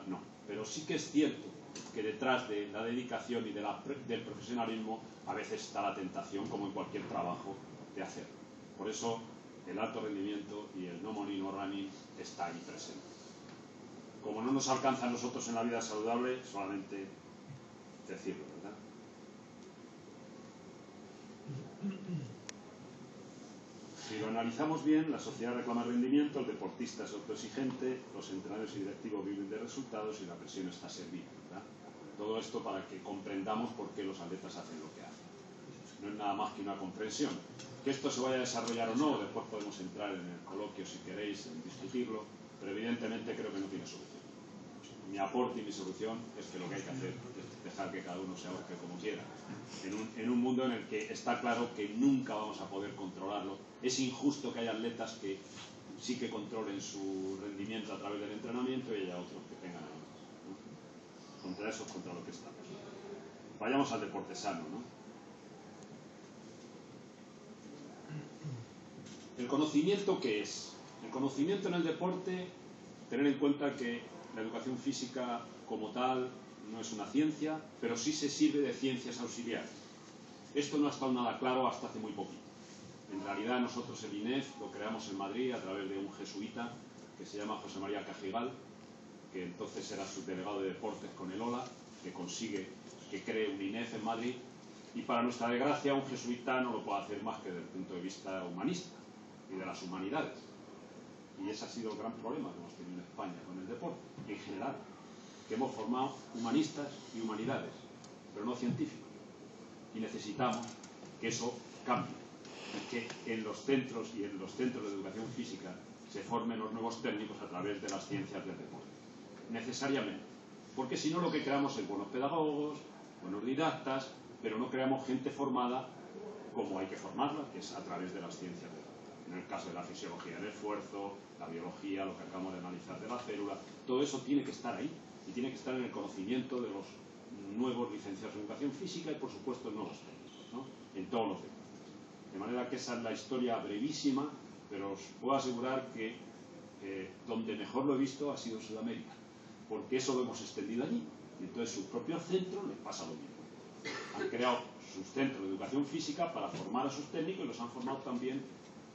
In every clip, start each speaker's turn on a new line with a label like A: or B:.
A: no. Pero sí que es cierto que detrás de la dedicación y del profesionalismo a veces está la tentación, como en cualquier trabajo, de hacerlo. Por eso el alto rendimiento y el no money no running está ahí presente. Como no nos alcanza a nosotros en la vida saludable, solamente decirlo, ¿verdad? Si lo analizamos bien, la sociedad reclama rendimiento, el deportista es autoexigente, los entrenadores y directivos viven de resultados y la presión está servida, ¿verdad? Todo esto para que comprendamos por qué los atletas hacen lo que hacen. No es nada más que una comprensión. Que esto se vaya a desarrollar o no, después podemos entrar en el coloquio si queréis, en discutirlo, pero evidentemente creo que no tiene solución. Mi aporte y mi solución es que lo que hay que hacer es dejar que cada uno se ahorque como quiera. En un mundo en el que está claro que nunca vamos a poder controlarlo. Es injusto que haya atletas que sí que controlen su rendimiento a través del entrenamiento y haya otros que tengan además, ¿no? Contra eso es contra lo que estamos. Vayamos al deporte sano, ¿no? ¿El conocimiento qué es? El conocimiento en el deporte, tener en cuenta que la educación física como tal no es una ciencia, pero sí se sirve de ciencias auxiliares. Esto no ha estado nada claro hasta hace muy poquito. En realidad nosotros el INEF lo creamos en Madrid a través de un jesuita que se llama José María Cajigal, que entonces era subdelegado de deportes con el OLA, que consigue que cree un INEF en Madrid, y para nuestra desgracia un jesuita no lo puede hacer más que desde el punto de vista humanista y de las humanidades. Y ese ha sido el gran problema que hemos tenido en España con el deporte, en general, que hemos formado humanistas y humanidades, pero no científicos. Y necesitamos que eso cambie, y que en los centros y en los centros de educación física se formen los nuevos técnicos a través de las ciencias del deporte. Necesariamente. Porque si no, lo que creamos es buenos pedagogos, buenos didactas, pero no creamos gente formada como hay que formarla, que es a través de las ciencias del deporte. En el caso de la fisiología del esfuerzo, la biología, lo que acabamos de analizar de la célula, todo eso tiene que estar ahí y tiene que estar en el conocimiento de los nuevos licenciados en educación física y, por supuesto, nuevos técnicos, ¿no? En todos los deportes. De manera que esa es la historia brevísima, pero os puedo asegurar que donde mejor lo he visto ha sido en Sudamérica, porque eso lo hemos extendido allí. Y entonces sus propios centros les pasa lo mismo. Han creado sus centros de educación física para formar a sus técnicos y los han formado también,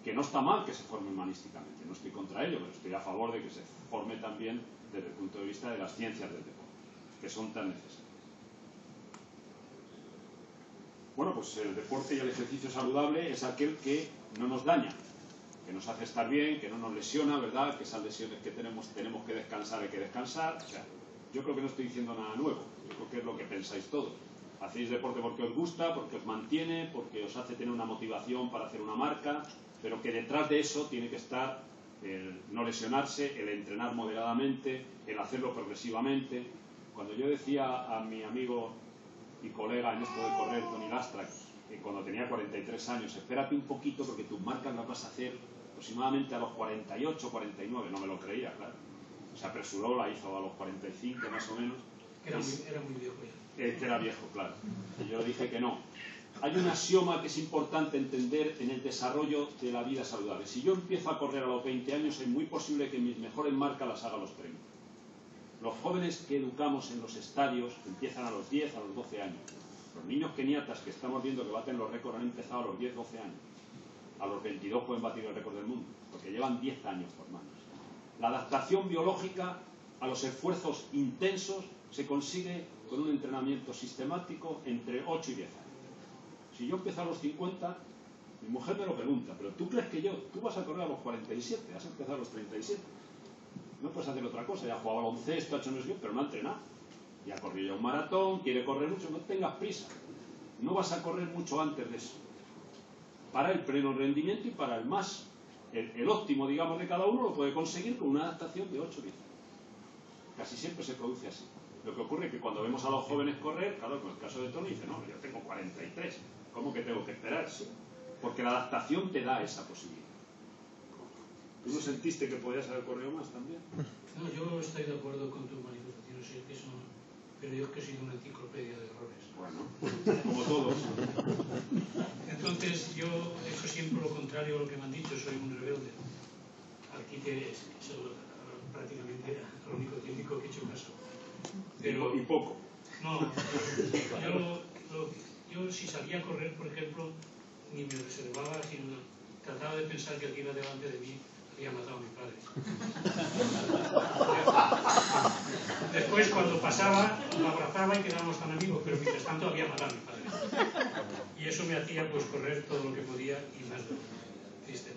A: que no está mal que se formen humanísticamente, no estoy contra ello, pero estoy a favor de que se forme también desde el punto de vista de las ciencias del deporte, que son tan necesarias. Bueno, pues el deporte y el ejercicio saludable es aquel que no nos daña, que nos hace estar bien, que no nos lesiona, ¿verdad? Que esas lesiones que tenemos que descansar, hay que descansar. O sea, yo creo que no estoy diciendo nada nuevo, yo creo que es lo que pensáis todos. Hacéis deporte porque os gusta, porque os mantiene, porque os hace tener una motivación para hacer una marca, pero que detrás de eso tiene que estar el no lesionarse, el entrenar moderadamente, el hacerlo progresivamente. Cuando yo decía a mi amigo y colega en esto de correr, Tony Lastra, que cuando tenía 43 años, espérate un poquito porque tus marcas las vas a hacer aproximadamente a los 48, 49, no me lo creía, claro. Se apresuró, la hizo a los 45 más o menos.
B: Era muy viejo ya.
A: Era viejo, claro. Y yo le dije que no. Hay un axioma que es importante entender en el desarrollo de la vida saludable. Si yo empiezo a correr a los 20 años, es muy posible que mis mejores marcas las haga a los 30. Los jóvenes que educamos en los estadios empiezan a los 10, a los 12 años. Los niños keniatas que estamos viendo que baten los récords han empezado a los 10, 12 años. A los 22 pueden batir el récord del mundo, porque llevan 10 años formándose. La adaptación biológica a los esfuerzos intensos se consigue con un entrenamiento sistemático entre 8 y 10 años. Si yo empiezo a los 50, mi mujer me lo pregunta, pero ¿tú crees que tú vas a correr a los 47, has empezado a los 37? No puedes hacer otra cosa, ya ha jugado baloncesto, ha hecho no sé qué, pero no ha entrenado. Ya ha corrido ya un maratón, quiere correr mucho, no tengas prisa. No vas a correr mucho antes de eso. Para el pleno rendimiento y para el más, el óptimo, digamos, de cada uno lo puede conseguir con una adaptación de 8 o 10 años. Casi siempre se produce así. Lo que ocurre es que cuando vemos a los jóvenes correr, claro, con el caso de Tony, dice, no, yo tengo 43, ¿cómo que tengo que esperar? Sí, porque la adaptación te da esa posibilidad. ¿Tú no sentiste que podías haber corrido más también?
B: No, yo estoy de acuerdo con tu manifestación, sé que eso, pero yo es que he sido una enciclopedia de errores.
A: Bueno, como todos.
B: Entonces, yo he hecho siempre lo contrario a lo que me han dicho, soy un rebelde. Aquí que es prácticamente el único científico que he hecho caso. Pero,
A: y poco.
B: No, yo si salía a correr, por ejemplo, ni me reservaba, sino trataba de pensar que el que iba delante de mí había matado a mi padre. Después, cuando pasaba, lo abrazaba y quedábamos tan amigos, pero mientras tanto había matado a mi padre. Y eso me hacía pues correr todo lo que podía y más de lo triste.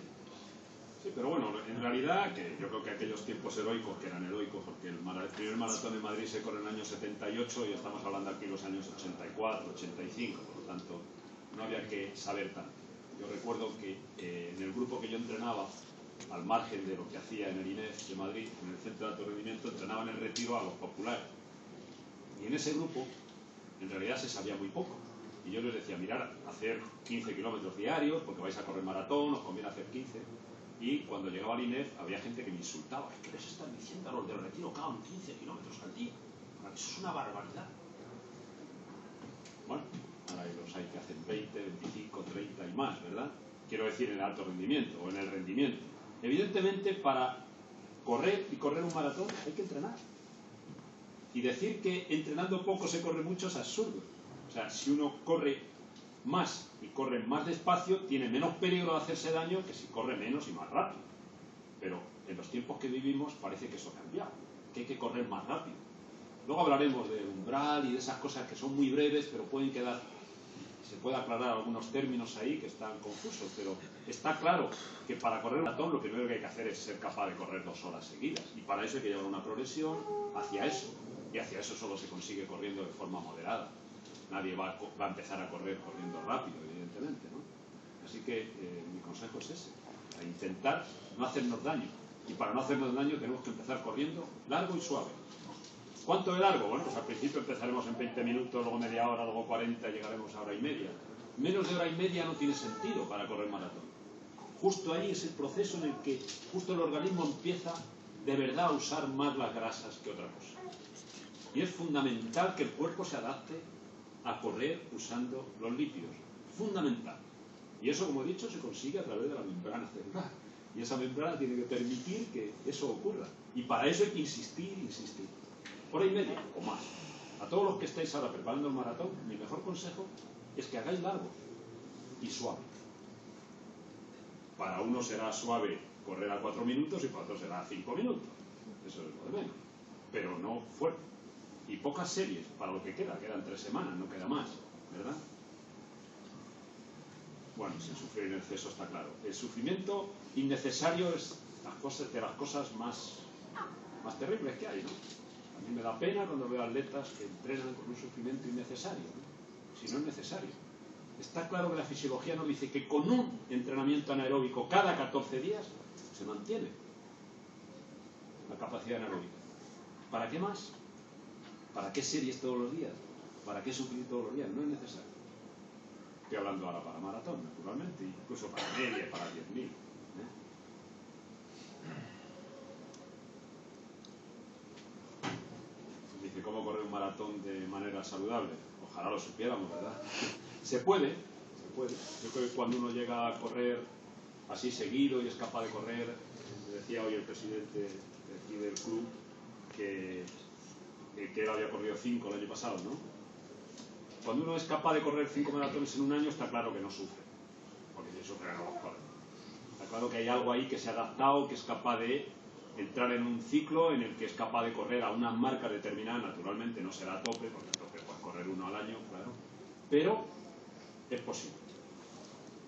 A: Sí, pero bueno, en realidad, que yo creo que aquellos tiempos heroicos, que eran heroicos, porque el primer maratón en Madrid se corre en el año 78 y estamos hablando aquí de los años 84, 85, por lo tanto, no había que saber tanto. Yo recuerdo que en el grupo que yo entrenaba, al margen de lo que hacía en el INEF de Madrid, en el Centro de Alto Rendimiento, entrenaba en el retiro a los populares. Y en ese grupo, en realidad se sabía muy poco. Y yo les decía, mirad, hacer 15 kilómetros diarios, porque vais a correr maratón, os conviene hacer 15. Y cuando llegaba al INEF, había gente que me insultaba. ¿Qué les están diciendo a los del retiro que hagan 15 kilómetros al día? Eso es una barbaridad. Bueno, ahora hay los hay que hacen 20, 25, 30 y más, ¿verdad? Quiero decir, en el alto rendimiento o en el rendimiento. Evidentemente, para correr y correr un maratón hay que entrenar. Y decir que entrenando poco se corre mucho es absurdo. O sea, si uno corre más y corre más despacio, tiene menos peligro de hacerse daño que si corre menos y más rápido. Pero en los tiempos que vivimos parece que eso ha cambiado, que hay que correr más rápido. Luego hablaremos del umbral y de esas cosas que son muy breves, pero pueden quedar, se puede aclarar algunos términos ahí que están confusos, pero está claro que para correr un maratón lo primero que hay que hacer es ser capaz de correr 2 horas seguidas, y para eso hay que llevar una progresión hacia eso, y hacia eso solo se consigue corriendo de forma moderada. Nadie va a empezar a correr corriendo rápido, evidentemente, ¿no? Así que mi consejo es ese, a intentar no hacernos daño, y para no hacernos daño tenemos que empezar corriendo largo y suave. ¿Cuánto de largo? Bueno, pues al principio empezaremos en 20 minutos, luego media hora, luego 40, llegaremos a hora y media. Menos de hora y media no tiene sentido para correr maratón. Justo ahí es el proceso en el que justo el organismo empieza de verdad a usar más las grasas que otra cosa. Y es fundamental que el cuerpo se adapte a correr usando los lípidos. Fundamental. Y eso, como he dicho, se consigue a través de la membrana celular. Y esa membrana tiene que permitir que eso ocurra. Y para eso hay que insistir, insistir. Hora y media o más. A todos los que estáis ahora preparando el maratón, mi mejor consejo es que hagáis largo y suave. Para uno será suave correr a 4 minutos y para otro será a 5 minutos. Eso es lo de menos. Pero no fuerte. Y pocas series para lo que queda. Quedan 3 semanas, no queda más, ¿verdad? Bueno, sin sufrir en exceso está claro. El sufrimiento innecesario es de las cosas más terribles que hay, ¿no? A mí me da pena cuando veo atletas que entrenan con un sufrimiento innecesario, ¿no? Si no es necesario. Está claro que la fisiología nos dice que con un entrenamiento anaeróbico cada 14 días se mantiene la capacidad anaeróbica. ¿Para qué más? ¿Para qué series todos los días? ¿Para qué sufrir todos los días? No es necesario. Estoy hablando ahora para maratón, naturalmente, incluso para media, para 10.000. Dice, ¿cómo correr un maratón de manera saludable? Ojalá lo supiéramos, ¿verdad? Se puede. Yo creo que cuando uno llega a correr así seguido y es capaz de correr, decía hoy el presidente de aquí del club que él había corrido 5 el año pasado, ¿no? Cuando uno es capaz de correr 5 maratones en un año, está claro que no sufre, porque si sufre no los corre. Está claro que hay algo ahí que se ha adaptado, que es capaz de entrar en un ciclo en el que es capaz de correr a unas marcas determinadas. Naturalmente no será a tope, porque a tope puedes correr 1 al año, claro, pero es posible.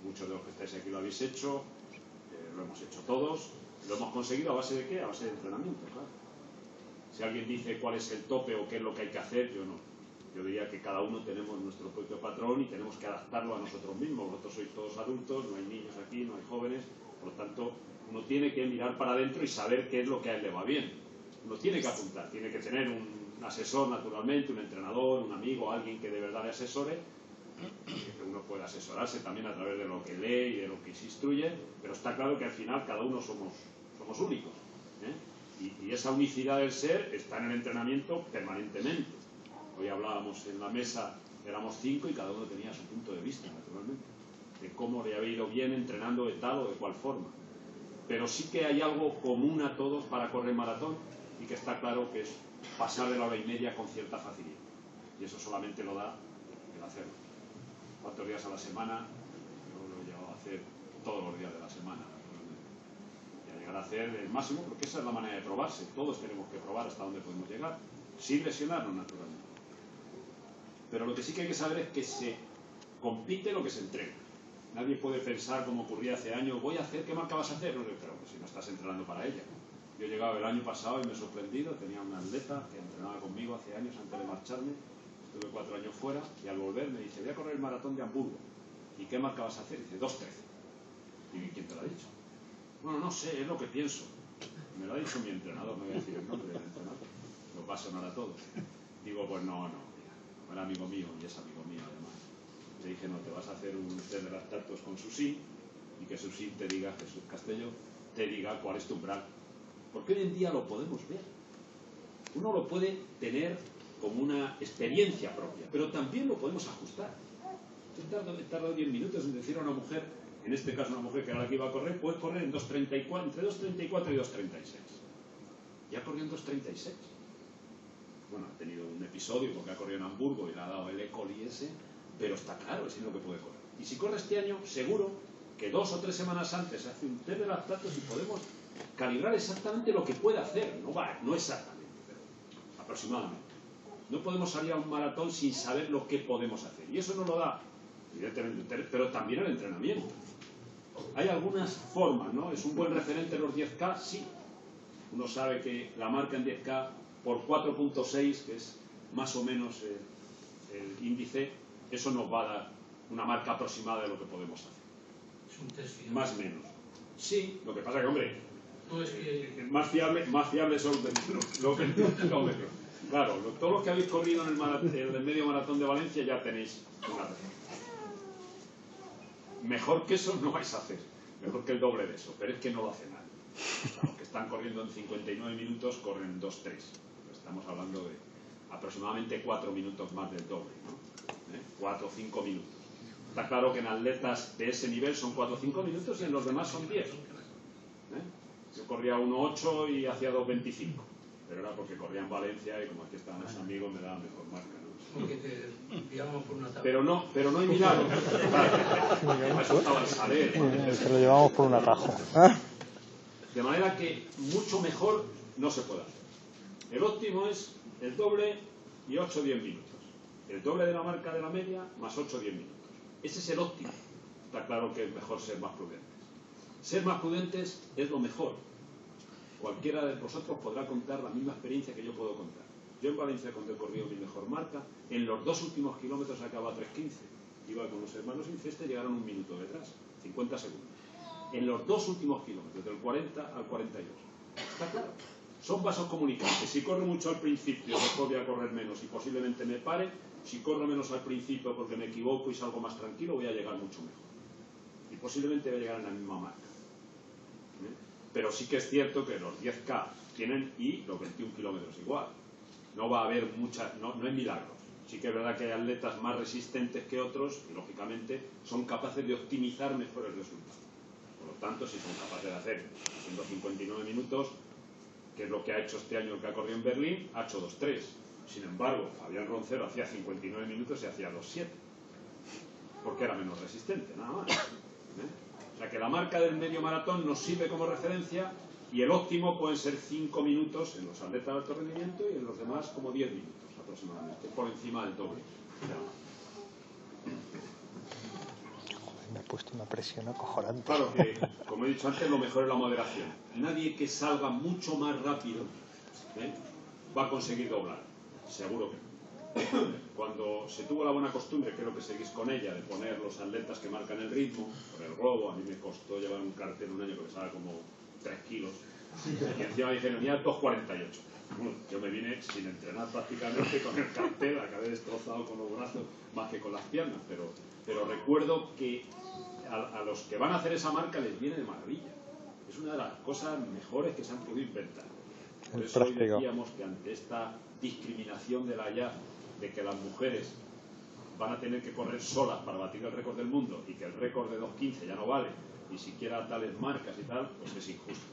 A: Muchos de los que estáis aquí lo habéis hecho, lo hemos hecho todos, lo hemos conseguido a base de ¿qué? A base de entrenamiento, claro. Si alguien dice cuál es el tope o qué es lo que hay que hacer, yo no. Yo diría que cada uno tenemos nuestro propio patrón y tenemos que adaptarlo a nosotros mismos. Vosotros sois todos adultos, no hay niños aquí, no hay jóvenes, por lo tanto, uno tiene que mirar para adentro y saber qué es lo que a él le va bien. Uno tiene que apuntar, tiene que tener un asesor naturalmente, un entrenador, un amigo, alguien que de verdad le asesore, que uno puede asesorarse también a través de lo que lee y de lo que se instruye, pero está claro que al final cada uno somos únicos, ¿eh? Y esa unicidad del ser está en el entrenamiento permanentemente. Hoy hablábamos en la mesa, éramos 5 y cada uno tenía su punto de vista, naturalmente, de cómo le había ido bien entrenando de tal o de cual forma. Pero sí que hay algo común a todos para correr maratón y que está claro que es pasar de la hora y media con cierta facilidad. Y eso solamente lo da el hacerlo. ¿Cuántos días a la semana? Yo lo he llegado a hacer todos los días de la semana. Y a llegar a hacer el máximo, porque esa es la manera de probarse. Todos tenemos que probar hasta dónde podemos llegar, sin lesionarnos naturalmente. Pero lo que sí que hay que saber es que se compite lo que se entrena. Nadie puede pensar, como ocurría hace años, voy a hacer, ¿qué marca vas a hacer? No, pero si no estás entrenando para ella. Yo he llegado el año pasado y me he sorprendido, tenía una atleta que entrenaba conmigo hace años antes de marcharme, estuve 4 años fuera, y al volver me dice, voy a correr el maratón de Hamburgo. ¿Y qué marca vas a hacer? Dice, 2:13. ¿Y quién te lo ha dicho? Bueno, no sé, es lo que pienso. Me lo ha dicho mi entrenador, no voy a decir el nombre del entrenador, lo va a sonar a todos. Digo, pues no, mira, era amigo mío y es amigo mío además. Le dije, no, te vas a hacer un test de lactatos con Susi y que Susi te diga, Jesús Castelló, te diga cuál es tu umbral. Porque hoy en día lo podemos ver. Uno lo puede tener como una experiencia propia, pero también lo podemos ajustar. He tardado 10 minutos en decir a una mujer, en este caso una mujer que era la que iba a correr, puedes correr en 2:34, entre 2:34 y 2:36. Ya corrió en 2:36. Bueno, ha tenido un episodio porque ha corrido en Hamburgo y le ha dado el E. coli ese, pero está claro, es lo que puede correr. Y si corre este año, seguro que 2 o 3 semanas antes se hace un test de lactatos y podemos calibrar exactamente lo que puede hacer. No exactamente, pero aproximadamente. No podemos salir a un maratón sin saber lo que podemos hacer. Y eso nos lo da, evidentemente, pero también el entrenamiento. Hay algunas formas, ¿no? ¿Es un buen referente los 10K? Sí. Uno sabe que la marca en 10K por 4.6, que es más o menos el índice, eso nos va a dar una marca aproximada de lo que podemos hacer.
B: Es un test fiable.
A: Más o menos. Sí, lo que pasa que, hombre,
B: No es que...
A: más fiable son los 21 kilómetros. Claro, todos los que habéis corrido en el medio maratón de Valencia ya tenéis una referencia. Mejor que eso no vais a hacer, mejor que el doble de eso, pero es que no lo hace nadie. O sea, los que están corriendo en 59 minutos corren en 2:3. Estamos hablando de aproximadamente 4 minutos más del doble, ¿no? 4 o 5 minutos. Está claro que en atletas de ese nivel son 4 o 5 minutos y en los demás son 10. Yo corría 1:8 y hacía 2:25, pero era porque corría en Valencia y como aquí estaban los amigos me daba mejor marca, ¿no?
B: Porque te llevamos por una tabla.
A: Pero no hay milagro. Claro, eso estaba el saber.
C: Se lo llevamos por un atajo.
A: De manera que mucho mejor no se puede hacer. El óptimo es el doble y 8 o 10 minutos. El doble de la marca de la media más 8 o 10 minutos. Ese es el óptimo. Está claro que es mejor ser más prudentes. Ser más prudentes es lo mejor. Cualquiera de vosotros podrá contar la misma experiencia que yo puedo contar. Yo en Valencia, cuando he corrido mi mejor marca, en los 2 últimos kilómetros acababa 3:15. Iba con los hermanos Inceste, llegaron 1 minuto detrás, 50 segundos. En los 2 últimos kilómetros, del 40 al 42. Está claro. Son vasos comunicantes. Si corro mucho al principio, después voy a correr menos y posiblemente me pare. Si corro menos al principio porque me equivoco y salgo más tranquilo, voy a llegar mucho mejor. Y posiblemente voy a llegar en la misma marca. Pero sí que es cierto que los 10K tienen y los 21 kilómetros igual. No va a haber no hay milagros. Sí que es verdad que hay atletas más resistentes que otros y lógicamente son capaces de optimizar mejores resultados. Por lo tanto, si son capaces de hacer haciendo 59 minutos, que es lo que ha hecho este año el que ha corrido en Berlín, ha hecho 2:3. Sin embargo, Fabián Roncero hacía 59 minutos y hacía 2:7. Porque era menos resistente, nada más. O sea que la marca del medio maratón nos sirve como referencia y el óptimo pueden ser 5 minutos en los atletas de alto rendimiento y en los demás como 10 minutos aproximadamente, por encima del doble.
C: Me ha puesto una presión acojonante.
A: Claro que, como he dicho antes, lo mejor es la moderación. Nadie que salga mucho más rápido va a conseguir doblar. Seguro que no. Cuando se tuvo la buena costumbre, creo que seguís con ella, de poner los atletas que marcan el ritmo, por el globo, a mí me costó llevar un cartel un año que pesaba como 3 kilos, y encima me dijeron, ya 2:48. Yo me vine sin entrenar prácticamente con el cartel, acabé destrozado con los brazos más que con las piernas, pero recuerdo que a los que van a hacer esa marca les viene de maravilla. Es una de las cosas mejores que se han podido inventar. Por eso hoy decíamos que ante esta discriminación de la IAF, de que las mujeres van a tener que correr solas para batir el récord del mundo y que el récord de 2:15 ya no vale, ni siquiera tales marcas y tal, pues es injusto.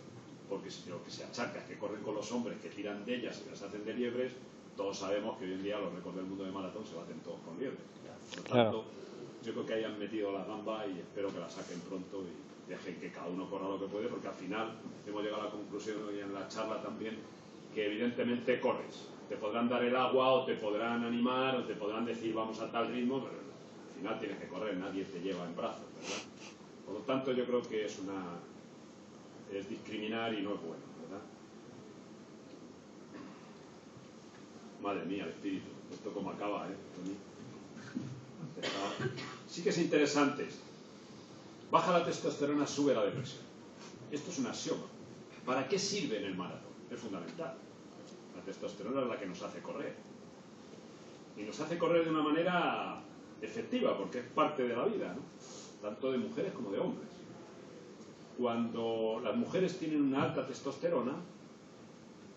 A: porque si lo que se achaca es que corren con los hombres, que tiran de ellas y las hacen de liebres, todos sabemos que hoy en día los récords del mundo de maratón se baten todos con liebres. Por lo tanto, yo creo que hayan metido la gamba y espero que la saquen pronto y dejen que cada uno corra lo que puede, porque al final hemos llegado a la conclusión hoy en la charla también que evidentemente corres. Te podrán dar el agua o te podrán animar o te podrán decir vamos a tal ritmo, pero al final tienes que correr, nadie te lleva en brazos, ¿verdad? Por lo tanto, yo creo que es discriminar y no es bueno, ¿verdad? Madre mía, el espíritu. Esto como acaba, ¿eh? Sí que es interesante. Baja la testosterona, sube la depresión. Esto es un axioma. ¿Para qué sirve en el maratón? Es fundamental. La testosterona es la que nos hace correr. Y nos hace correr de una manera efectiva, porque es parte de la vida, ¿no? Tanto de mujeres como de hombres. Cuando las mujeres tienen una alta testosterona,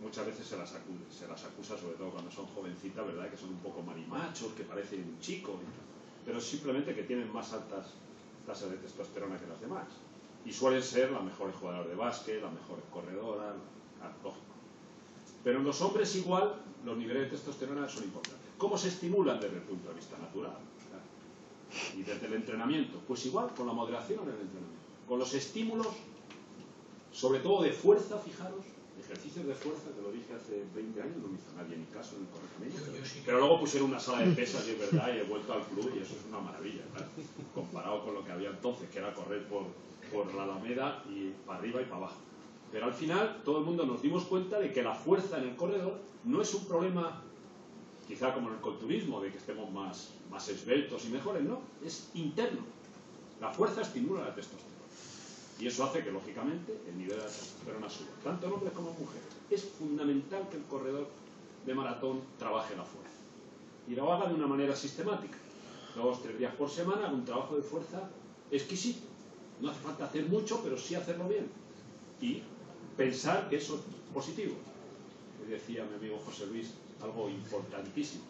A: muchas veces se las acusa, sobre todo cuando son jovencitas, ¿verdad? Que son un poco marimachos, que parecen un chico, pero simplemente que tienen más altas tasas de testosterona que las demás. Y suelen ser las mejores jugadoras de básquet, las mejores corredoras, lógico. Pero en los hombres igual, los niveles de testosterona son importantes. ¿Cómo se estimulan desde el punto de vista natural? Y desde el entrenamiento, pues igual, con la moderación en el entrenamiento. Con los estímulos, sobre todo de fuerza, fijaros, ejercicios de fuerza, te lo dije hace 20 años, no me hizo nadie ni caso en el corregimiento. Pero luego pusieron una sala de pesas y es verdad, y he vuelto al club y eso es una maravilla, ¿verdad? Comparado con lo que había entonces, que era correr por la Alameda y para arriba y para abajo. Pero al final, todo el mundo nos dimos cuenta de que la fuerza en el corredor no es un problema, quizá como en el culturismo, de que estemos más esbeltos y mejores, no, es interno. La fuerza estimula la testosterona. Y eso hace que, lógicamente, el nivel de la testosterona suba, tanto en hombres como en mujeres. Es fundamental que el corredor de maratón trabaje la fuerza. Y lo haga de una manera sistemática. 2 o 3 días por semana, un trabajo de fuerza exquisito. No hace falta hacer mucho, pero sí hacerlo bien. Y pensar que eso es positivo. Hoy decía mi amigo José Luis algo importantísimo.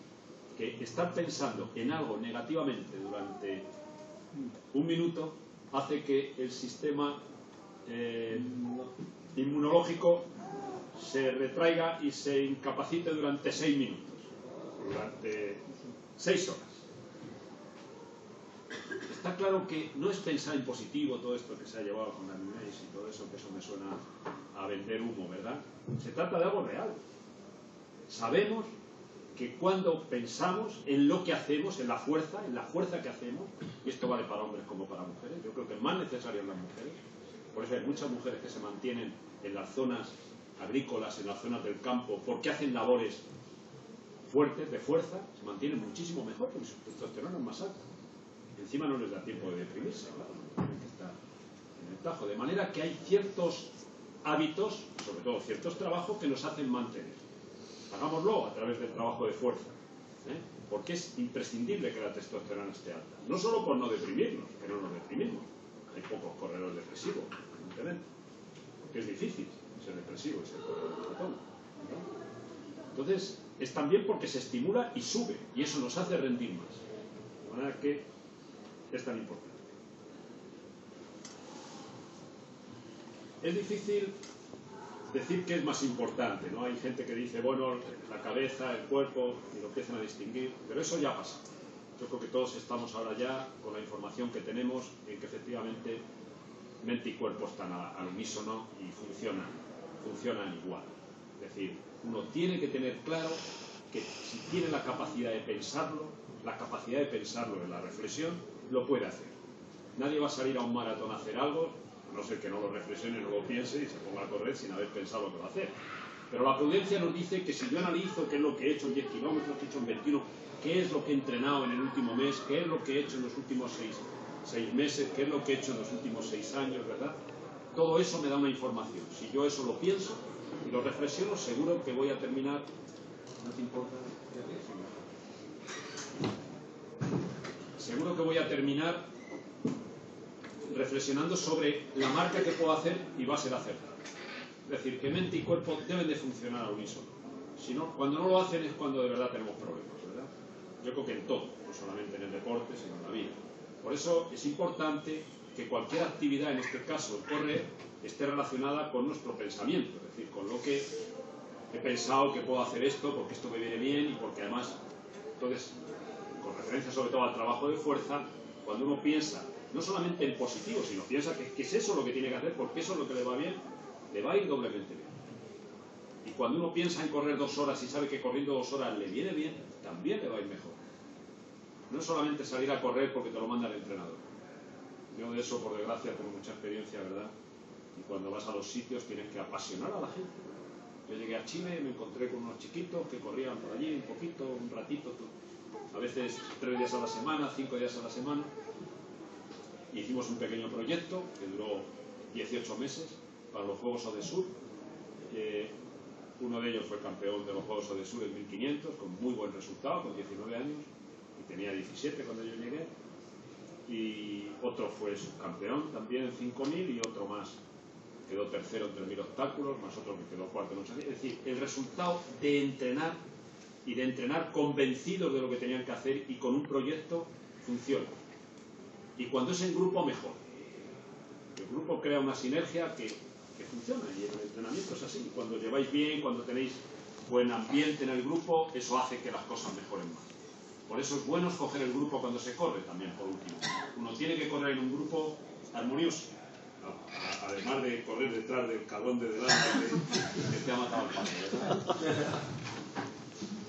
A: Que estar pensando en algo negativamente durante un minuto hace que el sistema inmunológico se retraiga y se incapacite durante 6 minutos, durante 6 horas. Está claro que no es pensar en positivo todo esto que se ha llevado con la Nunes y todo eso, que eso me suena a vender humo, ¿verdad? Se trata de algo real. Sabemos que cuando pensamos en lo que hacemos, en la fuerza que hacemos, y esto vale para hombres como para mujeres, yo creo que es más necesario en las mujeres, por eso hay muchas mujeres que se mantienen en las zonas agrícolas, en las zonas del campo, porque hacen labores fuertes, de fuerza, se mantienen muchísimo mejor porque su testosterona es más alta. Encima no les da tiempo de deprimirse, claro, tienen que estar en el tajo. De manera que hay ciertos hábitos, sobre todo ciertos trabajos, que nos hacen mantener. Hagámoslo a través del trabajo de fuerza, porque es imprescindible que la testosterona esté alta. No solo por no deprimirnos, que no nos deprimimos. Hay pocos corredores depresivos, evidentemente, porque es difícil ser depresivo y ser corredor de maratón, ¿no? Entonces, es también porque se estimula y sube, y eso nos hace rendir más. De manera que es tan importante. Es difícil decir qué es más importante, ¿no? Hay gente que dice, bueno, la cabeza, el cuerpo, y lo empiezan a distinguir, pero eso ya pasa. Yo creo que todos estamos ahora ya, con la información que tenemos, en que efectivamente mente y cuerpo están al unísono y funcionan igual. Es decir, uno tiene que tener claro que si tiene la capacidad de pensarlo en la reflexión, lo puede hacer. Nadie va a salir a un maratón a hacer algo, a no ser que no lo reflexione, no lo piense y se ponga a correr sin haber pensado lo que va a hacer. Pero la prudencia nos dice que si yo analizo qué es lo que he hecho en 10 kilómetros, qué he hecho en 21, qué es lo que he entrenado en el último mes, qué es lo que he hecho en los últimos 6 meses, qué es lo que he hecho en los últimos 6 años, ¿verdad? Todo eso me da una información. Si yo eso lo pienso y lo reflexiono, seguro que voy a terminar... ¿No te importa? Seguro que voy a terminar reflexionando sobre la marca que puedo hacer y va a ser acertada. Es decir, que mente y cuerpo deben de funcionar al unísono. Si no, cuando no lo hacen es cuando de verdad tenemos problemas, ¿verdad? Yo creo que en todo, no solamente en el deporte, sino en la vida. Por eso es importante que cualquier actividad, en este caso el correr, esté relacionada con nuestro pensamiento, es decir, con lo que he pensado que puedo hacer esto, porque esto me viene bien y porque además, entonces, con referencia sobre todo al trabajo de fuerza, cuando uno piensa, no solamente en positivo, sino piensa que es eso lo que tiene que hacer, porque eso es lo que le va bien, le va a ir doblemente bien. Y cuando uno piensa en correr 2 horas y sabe que corriendo 2 horas le viene bien, también le va a ir mejor. No es solamente salir a correr porque te lo manda el entrenador. Yo de eso, por desgracia, tengo mucha experiencia, ¿verdad? Y cuando vas a los sitios tienes que apasionar a la gente. Yo llegué a Chile y me encontré con unos chiquitos que corrían por allí un poquito, un ratito, a veces 3 días a la semana, 5 días a la semana. Y hicimos un pequeño proyecto que duró 18 meses para los Juegos Odesur. Uno de ellos fue campeón de los Juegos Odesur en 1500, con muy buen resultado, con 19 años, y tenía 17 cuando yo llegué. Y otro fue subcampeón también en 5000 y otro más. Quedó tercero en 3000 obstáculos, más otro que quedó cuarto en 8000. Es decir, el resultado de entrenar y de entrenar convencidos de lo que tenían que hacer y con un proyecto funciona. Y cuando es en grupo, mejor. El grupo crea una sinergia que funciona y el entrenamiento es así. Cuando lleváis bien, cuando tenéis buen ambiente en el grupo, eso hace que las cosas mejoren más. Por eso es bueno escoger el grupo cuando se corre también, por último. Uno tiene que correr en un grupo armonioso, además de correr detrás del cabrón de delante que te ha matado el padre, ¿verdad?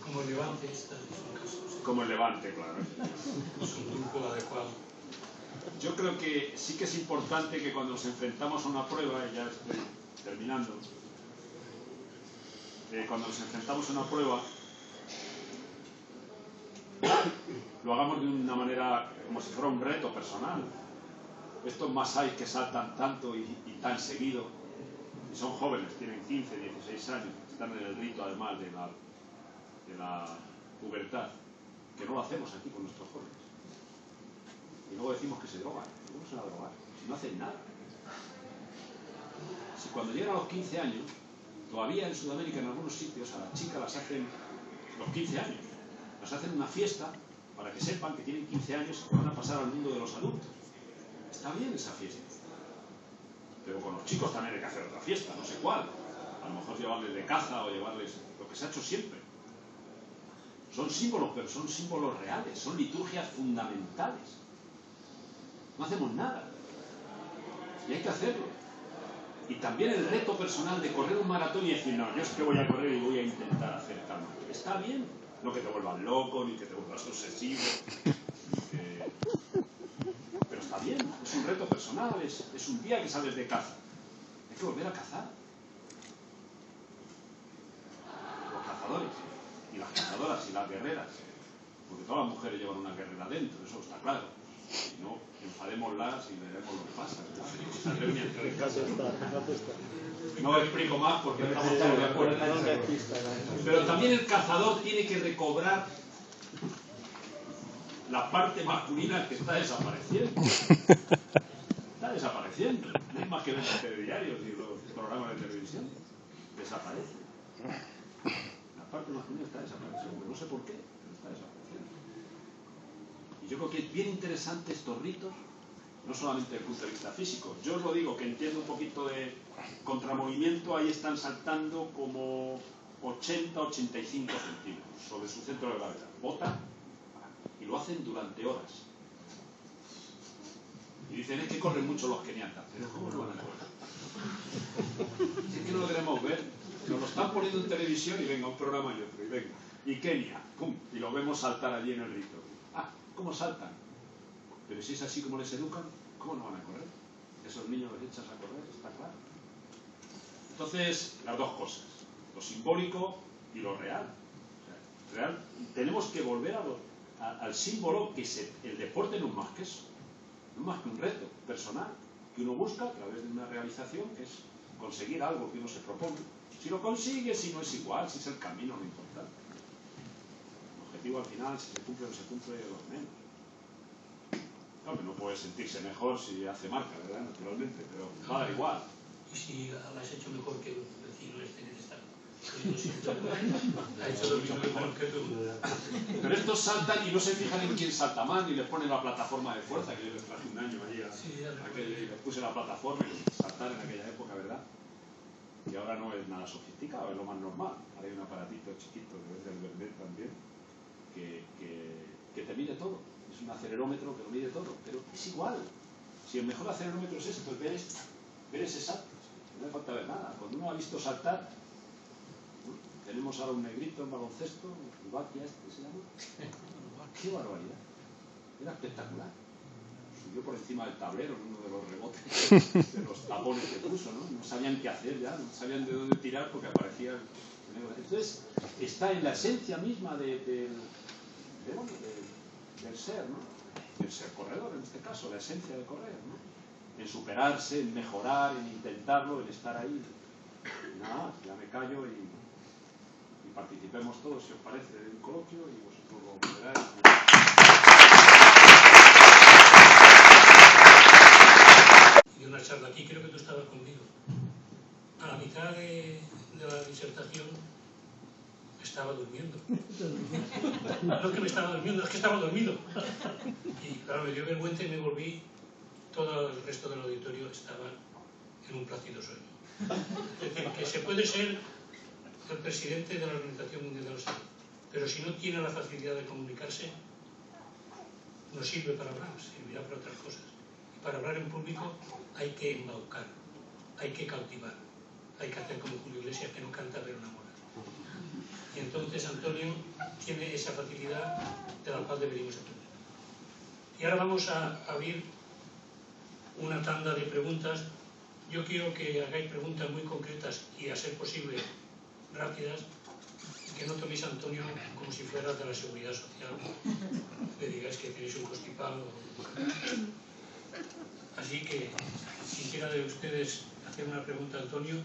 B: Como el Levante,
A: como el Levante, claro.
B: Es un grupo adecuado.
A: Yo creo que sí que es importante que cuando nos enfrentamos a una prueba, y ya estoy terminando, cuando nos enfrentamos a una prueba, lo hagamos de una manera como si fuera un reto personal. Estos masáis que saltan tanto y tan seguido, y son jóvenes, tienen 15, 16 años, están en el rito además de la pubertad, que no lo hacemos aquí con nuestros jóvenes. Y luego decimos que se drogan. ¿Cómo se van a drogar? Si no hacen nada. Si cuando llegan a los 15 años, todavía en Sudamérica en algunos sitios a las chicas las hacen los 15 años. Las hacen una fiesta para que sepan que tienen 15 años y que van a pasar al mundo de los adultos. Está bien esa fiesta. Pero con los chicos también hay que hacer otra fiesta, no sé cuál. A lo mejor llevarles de caza o llevarles lo que se ha hecho siempre. Son símbolos, pero son símbolos reales, son liturgias fundamentales. No hacemos nada. Y hay que hacerlo. Y también el reto personal de correr un maratón y decir, no, yo es que voy a correr y voy a intentar hacer calma. Está bien. No que te vuelvas loco, ni que te vuelvas obsesivo. Pero está bien. Es un reto personal. Es un día que sales de caza. Hay que volver a cazar. Los cazadores. Y las cazadoras y las guerreras. Porque todas las mujeres llevan una guerrera dentro. Eso está claro. Si no, enfadémoslas y veremos lo que pasa. No lo explico más porque estamos todos de acuerdo. Pero también el cazador tiene que recobrar la parte masculina que está desapareciendo. Está desapareciendo. No hay más que ver los telediarios y los programas de televisión. Desaparece. La parte masculina está desapareciendo. No sé por qué, pero está desapareciendo. Yo creo que es bien interesante estos ritos, no solamente desde el punto de vista físico. Yo os lo digo, que entiendo un poquito de contramovimiento, ahí están saltando como 80-85 centímetros sobre su centro de gravedad. Botan y lo hacen durante horas. Y dicen, es que corren mucho los keniatas. Pero ¿cómo lo van a correr? Si es que no lo queremos ver. Nos lo están poniendo en televisión y venga, un programa y otro, y venga. Y Kenia, ¡pum! Y lo vemos saltar allí en el rito. ¿Cómo saltan? Pero si es así como les educan, ¿cómo no van a correr? Esos niños los echas a correr, está claro. Entonces, las dos cosas, lo simbólico y lo real. O sea, real, tenemos que volver al símbolo que el deporte no es más que eso, no es más que un reto personal que uno busca a través de una realización, que es conseguir algo que uno se propone. Si lo consigue, si no es igual, si es el camino, no importa. Al final, si se cumple o no se cumple, lo menos. Claro que no puede sentirse mejor si hace marca, ¿verdad? Naturalmente, pero va a dar igual.
B: Y si la has hecho mejor que el vecino este que te está... Ha hecho lo mismo mejor que tú.
A: Pero es estos saltan y no se fijan en quién salta más, ni les ponen la plataforma de fuerza, que yo les traje un año allí, y les puse la plataforma y saltar en aquella época, ¿verdad? Y ahora no es nada sofisticado, es lo más normal. Ahora hay un aparatito chiquito que es del Vernet también, que te mide todo. Es un acelerómetro que lo mide todo, pero es igual. Si el mejor acelerómetro es ese, pues ver ese salto. No hace falta ver nada. Cuando uno ha visto saltar, tenemos ahora un negrito en baloncesto, el Batia este se llama. ¡Qué barbaridad! Era espectacular. Subió por encima del tablero en uno de los rebotes, de los tapones que puso, ¿no? No sabían qué hacer ya, no sabían de dónde tirar porque aparecía el negro. Entonces, está en la esencia misma del ser, ¿no? El ser corredor, en este caso, la esencia de correr, ¿no? En superarse, en mejorar, en intentarlo, en estar ahí. Y nada, ya me callo y participemos todos, si os parece, en un coloquio y vosotros lo veráis.
B: Y una charla aquí, creo que tú estabas conmigo. A la mitad de la disertación estaba durmiendo. No que me estaba durmiendo, es que estaba dormido. Y claro, me dio vergüenza y me volví. Todo el resto del auditorio estaba en un plácido sueño. Es decir, que se puede ser el presidente de la Organización Mundial de la Salud, pero si no tiene la facilidad de comunicarse, no sirve para hablar, servirá para otras cosas. Y para hablar en público hay que embaucar, hay que cautivar, hay que hacer como Julio Iglesias, que no canta pero enamora. Y entonces Antonio tiene esa facilidad de la cual deberíamos aprender. Y ahora vamos a abrir una tanda de preguntas. Yo quiero que hagáis preguntas muy concretas y, a ser posible, rápidas, y que no toméis a Antonio como si fuera de la Seguridad Social, le digáis que tenéis un constipado. Así que, si quiera de ustedes hacer una pregunta a Antonio,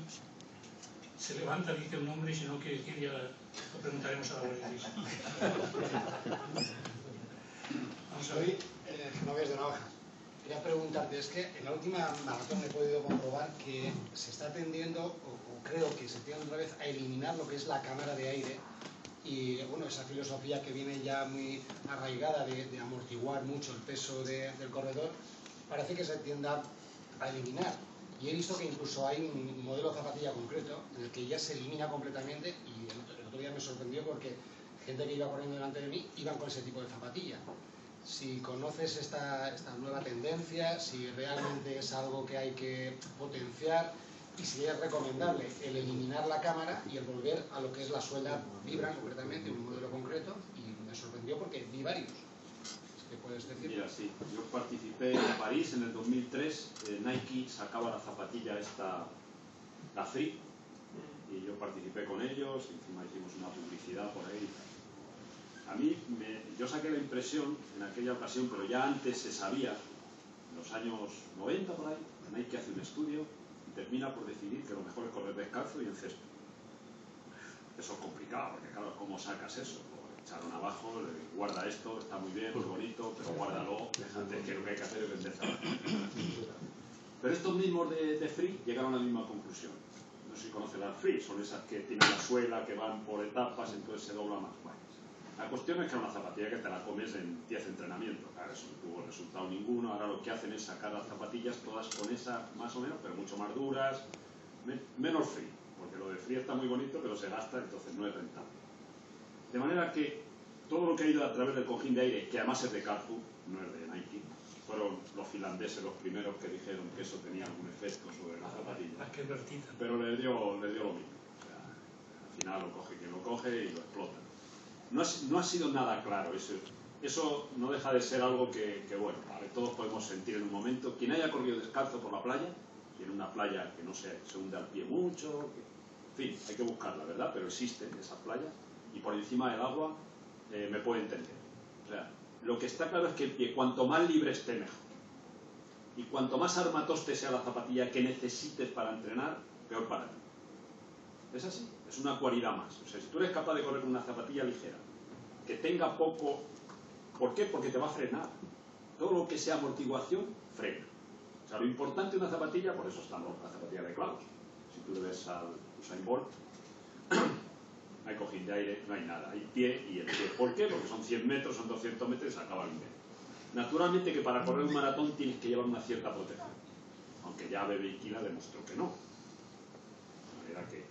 B: se levanta, dice un nombre, y si no quiere decir, ya lo preguntaremos a la Guardia Civil. Vamos a ver.
D: Genovés de Navaja. Quería preguntarte, es que en la última maratón he podido comprobar que se está tendiendo, o creo que se tiende otra vez a eliminar lo que es la cámara de aire, y bueno, esa filosofía que viene ya muy arraigada de amortiguar mucho el peso del corredor, parece que se tiende a eliminar. Y he visto que incluso hay un modelo de zapatilla concreto en el que ya se elimina completamente, y el otro día me sorprendió porque gente que iba corriendo delante de mí iban con ese tipo de zapatilla. Si conoces esta nueva tendencia, si realmente es algo que hay que potenciar y si es recomendable el eliminar la cámara y el volver a lo que es la suela Vibram, concretamente, un modelo concreto, y me sorprendió porque vi varios. ¿Qué puedes decir?
A: Mira, sí, yo participé en París en el 2003, Nike sacaba la zapatilla esta, la Free, y yo participé con ellos, encima hicimos una publicidad por ahí. A mí, yo saqué la impresión en aquella ocasión, pero ya antes se sabía, en los años 90 por ahí, Nike hace un estudio y termina por decidir que lo mejor es correr descalzo y en césped. Eso es complicado, porque claro, ¿cómo sacas eso? Echaron abajo, guarda esto, está muy bien, muy bonito, pero guárdalo, déjate, que lo que hay que hacer es vender zapatillas. Pero estos mismos de Free llegaron a la misma conclusión. No sé si conocen las Free, son esas que tienen la suela, que van por etapas, entonces se dobla más. Bueno, la cuestión es que era una zapatilla que te la comes en 10 entrenamientos. Claro, eso no tuvo resultado ninguno. Ahora lo que hacen es sacar las zapatillas todas con esa, más o menos, pero mucho más duras, menos Free, porque lo de Free está muy bonito, pero se gasta, entonces no es rentable. De manera que todo lo que ha ido a través del cojín de aire, que además es de Carrefour, no es de Nike, fueron los finlandeses los primeros que dijeron que eso tenía algún efecto sobre la zapatilla. Pero les dio lo mismo. O sea, al final lo coge quien lo coge y lo explota. No ha sido nada claro. Eso no deja de ser algo que bueno, vale, todos podemos sentir en un momento. Quien haya corrido descalzo por la playa, y en una playa que no se hunde al pie mucho, en fin, hay que buscarla, ¿verdad? Pero existen esas playas, y por encima del agua me puede entender. O sea, lo que está claro es que el pie, cuanto más libre esté, mejor. Y cuanto más armatoste sea la zapatilla que necesites para entrenar, peor para ti. Es así, es una cualidad más. O sea, si tú eres capaz de correr con una zapatilla ligera, que tenga poco... ¿Por qué? Porque te va a frenar. Todo lo que sea amortiguación, frena. O sea, lo importante de una zapatilla, por eso están las zapatillas de clavos. Si tú le ves al Usain Bolt, No hay cojín de aire, no hay nada, hay pie y el pie. ¿Por qué? Porque son 100 metros, son 200 metros y se acaba el nivel. Naturalmente que para correr un maratón tienes que llevar una cierta protección, aunque ya Bebeikila demostró que no. De manera que,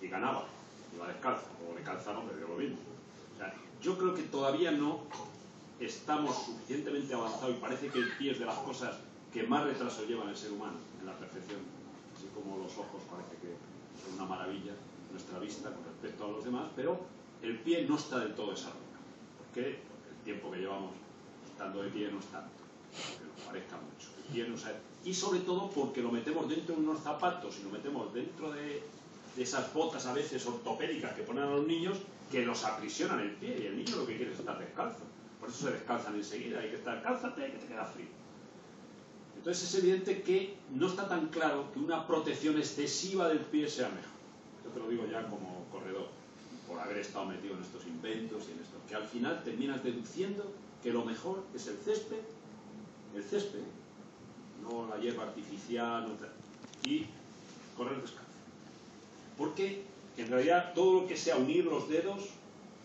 A: y ganaba, iba descalzo, o le calzaron, le dio lo mismo. O sea, yo creo que todavía no estamos suficientemente avanzados y parece que el pie es de las cosas que más retraso llevan el ser humano en la perfección, así como los ojos parece que son una maravilla nuestra vista con respecto a los demás, pero el pie no está del todo desarrollado. ¿Por qué? Porque el tiempo que llevamos estando de pie no es tanto, aunque nos parezca mucho. El pie no sabe. Y sobre todo porque lo metemos dentro de unos zapatos y lo metemos dentro de esas botas a veces ortopédicas que ponen a los niños que los aprisionan el pie y el niño lo que quiere es estar descalzo. Por eso se descalzan enseguida, hay que estar, cálzate que te queda frío. Entonces es evidente que no está tan claro que una protección excesiva del pie sea mejor. Yo te lo digo ya como corredor, por haber estado metido en estos inventos y en esto, que al final terminas deduciendo que lo mejor es el césped, no la hierba artificial, y correr descalzo. Porque en realidad todo lo que sea unir los dedos,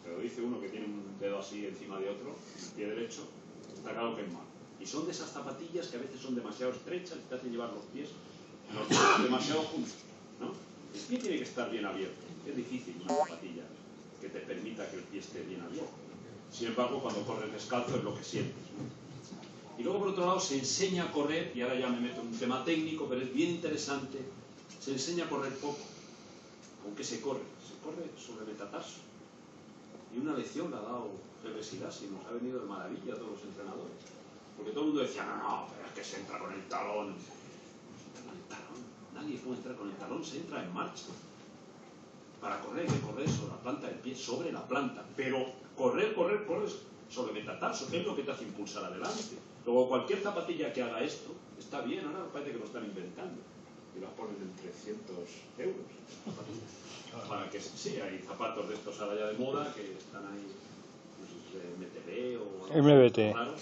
A: pero dice uno que tiene un dedo así encima de otro, el pie derecho, está claro que es malo. Y son de esas zapatillas que a veces son demasiado estrechas y te hacen llevar los pies demasiado juntos, ¿no? El pie tiene que estar bien abierto. Es difícil una zapatilla que te permita que el pie esté bien abierto. Sin embargo, cuando corres descalzo es lo que sientes, ¿no? Y luego, por otro lado, se enseña a correr, y ahora ya me meto en un tema técnico, pero es bien interesante, se enseña a correr poco. ¿Con qué se corre? Se corre sobre metatarso. Y una lección la ha dado Pepe Silasi, nos ha venido de maravilla a todos los entrenadores. Porque todo el mundo decía, no, pero es que se entra con el talón. Nadie puede entrar con el talón, se entra en marcha. Para correr hay que correr sobre la planta del pie, sobre la planta. Pero correr sobre metatarso, que es lo que te hace impulsar adelante. Luego cualquier zapatilla que haga esto, está bien, ahora parece que lo están inventando. Y las ponen en 300 euros. Para que sí, hay zapatos de estos ahora ya de moda que están ahí, no sé si es MTB o
C: MBT.
A: Claro,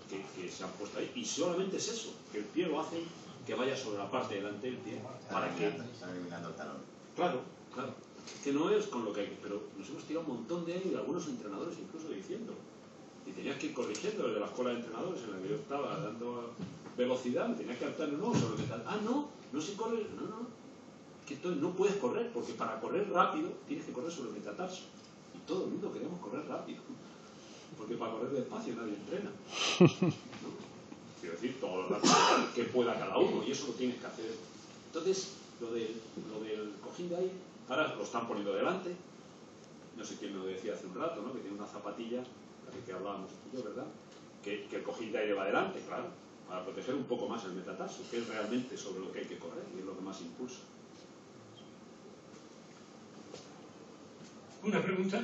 A: que se han puesto ahí. Y solamente es eso, que el pie lo hacen que vaya sobre la parte delante del pie. Para que
E: están eliminando el talón.
A: Claro. Que no es con lo que hay que... Pero nos hemos tirado un montón de años y algunos entrenadores incluso diciendo. Y tenías que ir corrigiendo desde la escuela de entrenadores en la que yo estaba dando velocidad, me tenías que adaptar, no, sobre qué tal. No se corre, no. Que entonces no puedes correr, porque para correr rápido tienes que correr sobre el metatarso. Y todo el mundo queremos correr rápido. Porque para correr despacio nadie entrena. ¿No? Quiero decir, todo lo rápido que pueda cada uno, y eso lo tienes que hacer. Entonces, lo del cojín de aire, ahora lo están poniendo delante. No sé quién me lo decía hace un rato, ¿no? Que tiene una zapatilla, la que hablábamos tú y yo, ¿verdad? Que el cojín de aire va delante, claro, para proteger un poco más el metatarso, que es realmente sobre lo que hay que correr y es lo que más impulsa.
B: ¿Una pregunta?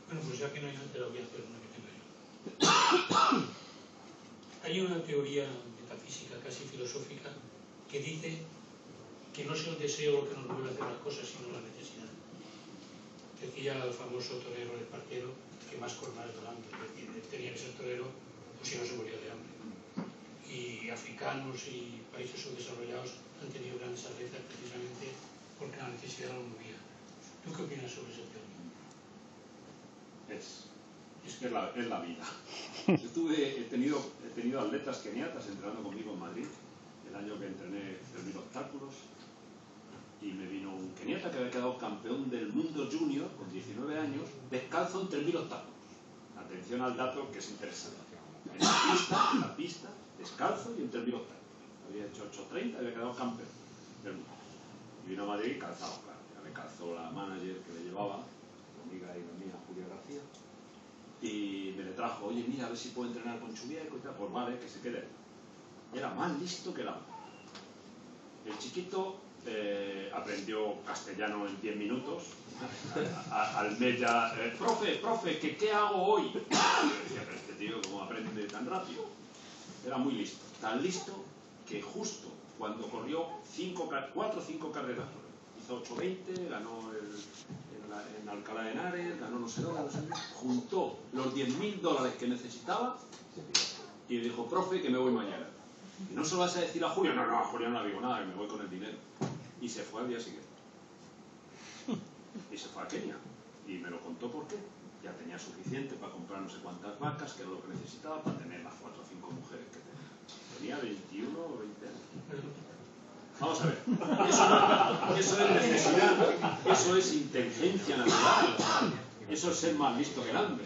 B: Bueno, pues ya que no hay nada, te la voy a hacer una que tengo yo. Hay una teoría metafísica, casi filosófica, que dice que no es el deseo lo que nos mueve a hacer las cosas, sino la necesidad. Decía el famoso torero Espartero que más colmar el hambre, es decir, él tenía que ser torero, pues si no se moría de hambre. Y africanos y países subdesarrollados han tenido grandes atletas precisamente porque la necesidad lo movía. ¿Tú qué opinas sobre ese teoría?
A: Es la vida. He tenido atletas keniatas entrenando conmigo en Madrid, el año que entrené 3.000 obstáculos, y me vino un keniata que había quedado campeón del mundo junior con 19 años, descalzo en 3.000 obstáculos. Atención al dato que es interesante. En la pista, descalzo y en 3.000 obstáculos. Había hecho 8.30 y había quedado campeón del mundo. Y vino a Madrid calzado, claro. Ya me calzó la manager que le llevaba, la amiga y la mía, Julia García, y me le trajo, oye, mira, a ver si puedo entrenar con Chubieco y tal. Pues vale, que se quede. Era más listo que la otra. El chiquito aprendió castellano en 10 minutos. Al mes ya, profe, ¿qué hago hoy? Y yo decía, pero este tío, ¿cómo aprende tan rápido? Era muy listo. Tan listo que justo cuando corrió 4 o 5 carreras, hizo 8.20, ganó en Alcalá de Henares, ganó no sé dónde, juntó los $10.000 que necesitaba y le dijo, profe, que me voy mañana. Y no se lo vas a decir a Julio, no, a Julio no le digo nada, que me voy con el dinero. Y se fue al día siguiente. y se fue a Kenia. Y me lo contó por qué. Ya tenía suficiente para comprar no sé cuántas vacas, que era lo que necesitaba para tener las 4 o 5 mujeres que tenía. Tenía 21 o 20 años. Vamos a ver, eso es necesidad, eso es inteligencia natural, eso es ser más listo que el hambre.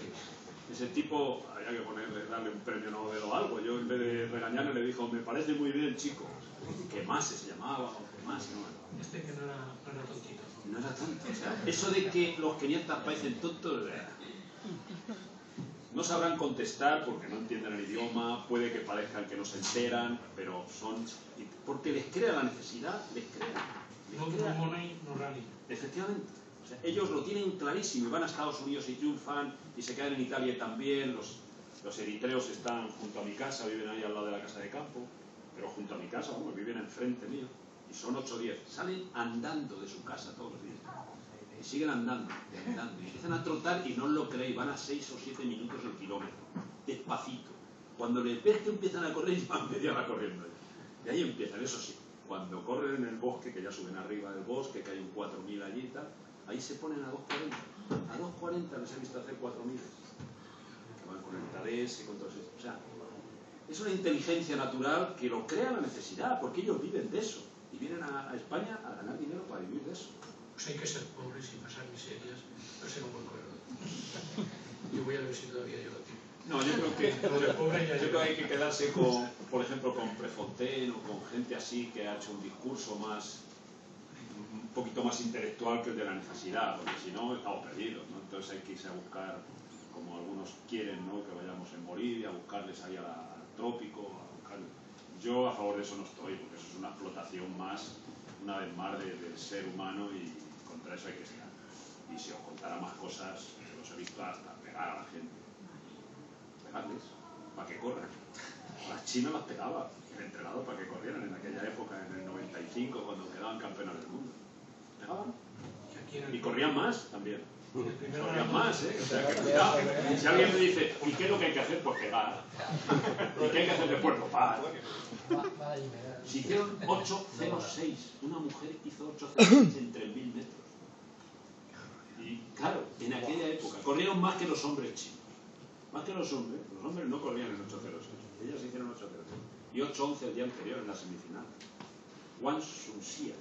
A: Ese tipo, había que darle un premio Nobel o algo. Yo en vez de regañarle le dijo, me parece muy bien, chico. ¿Qué más se llamaba? ¿O qué más? No,
B: Este que no era tontito.
A: no era tonto. O sea, eso de que los keniatas parecen tontos, no sabrán contestar porque no entienden el idioma, puede que parezcan que no se enteran, pero son... porque les crea la necesidad, les crea.
B: No money, no rally.
A: Efectivamente. O sea, ellos lo tienen clarísimo y van a Estados Unidos y triunfan y se quedan en Italia también. Los eritreos están junto a mi casa, viven ahí al lado de la casa de campo, pero junto a mi casa, vamos, viven enfrente mío. Y son 8 o 10. Salen andando de su casa todos los días. Y siguen andando, y andando. Y empiezan a trotar y no os lo creéis, van a 6 o 7 minutos el kilómetro. Despacito. Cuando les ves que empiezan a correr, van media hora corriendo. Y ahí empiezan, eso sí. Cuando corren en el bosque, que ya suben arriba del bosque, que hay un 4000 allí y tal, ahí se ponen a 2.40. A 2.40 les he visto hacer 4000. Que van con el TADES y con todo eso. O sea, es una inteligencia natural que lo crea la necesidad, porque ellos viven de eso. Y vienen a España a ganar dinero para vivir de eso.
B: Pues hay que ser pobres y pasar miserias, no ser un buen corredor. Yo voy a ver si todavía llego aquí.
A: No, yo creo que hay que quedarse con, por ejemplo, con Prefontaine o con gente así que ha hecho un discurso más, un poquito más intelectual que el de la necesidad, porque si no estamos perdidos, ¿no? Entonces hay que irse a buscar, como algunos quieren, ¿no? Que vayamos en Bolivia, a buscarles ahí al trópico, a buscar... Yo a favor de eso no estoy, porque eso es una explotación más, una vez más, del ser humano y contra eso hay que estar. Y si os contara más cosas, los he visto hasta pegar a la gente. Pegarles, para que corran. A las chinas las pegaba, el entrenador para que corrieran en aquella época, en el 95, cuando quedaban campeones del mundo. Pegaban. Y corrían más también. Corrían más, ¿eh? O sea, que cuidado. Si alguien me dice, ¿y qué es lo que hay que hacer? Pues pegar. ¿Y qué hay que hacer después? Pues parar. Si hicieron 8.06, una mujer hizo 8.06 en 3.000 metros. Y claro, en aquella época, corrieron más que los hombres chinos. Más que los hombres no corrían en 8.06. Ellas hicieron 8.06. Y 8.11 el día anterior en la semifinal. Wang Sunxia.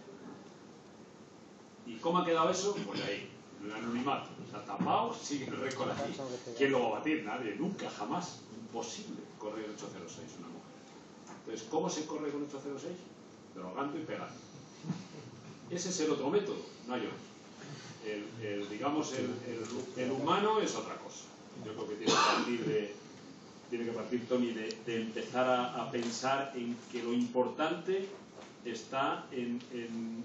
A: ¿Y cómo ha quedado eso? Pues ahí, en el anonimato. Está tapado, sigue el récord aquí. ¿Quién lo va a batir? Nadie, nunca, jamás. Imposible correr 8.06 una mujer. Entonces, ¿cómo se corre con 8.06? Drogando y pegando. Ese es el otro método, no hay otro. Digamos, el humano es otra cosa. Yo creo que tiene que partir Tony de empezar a pensar en que lo importante está en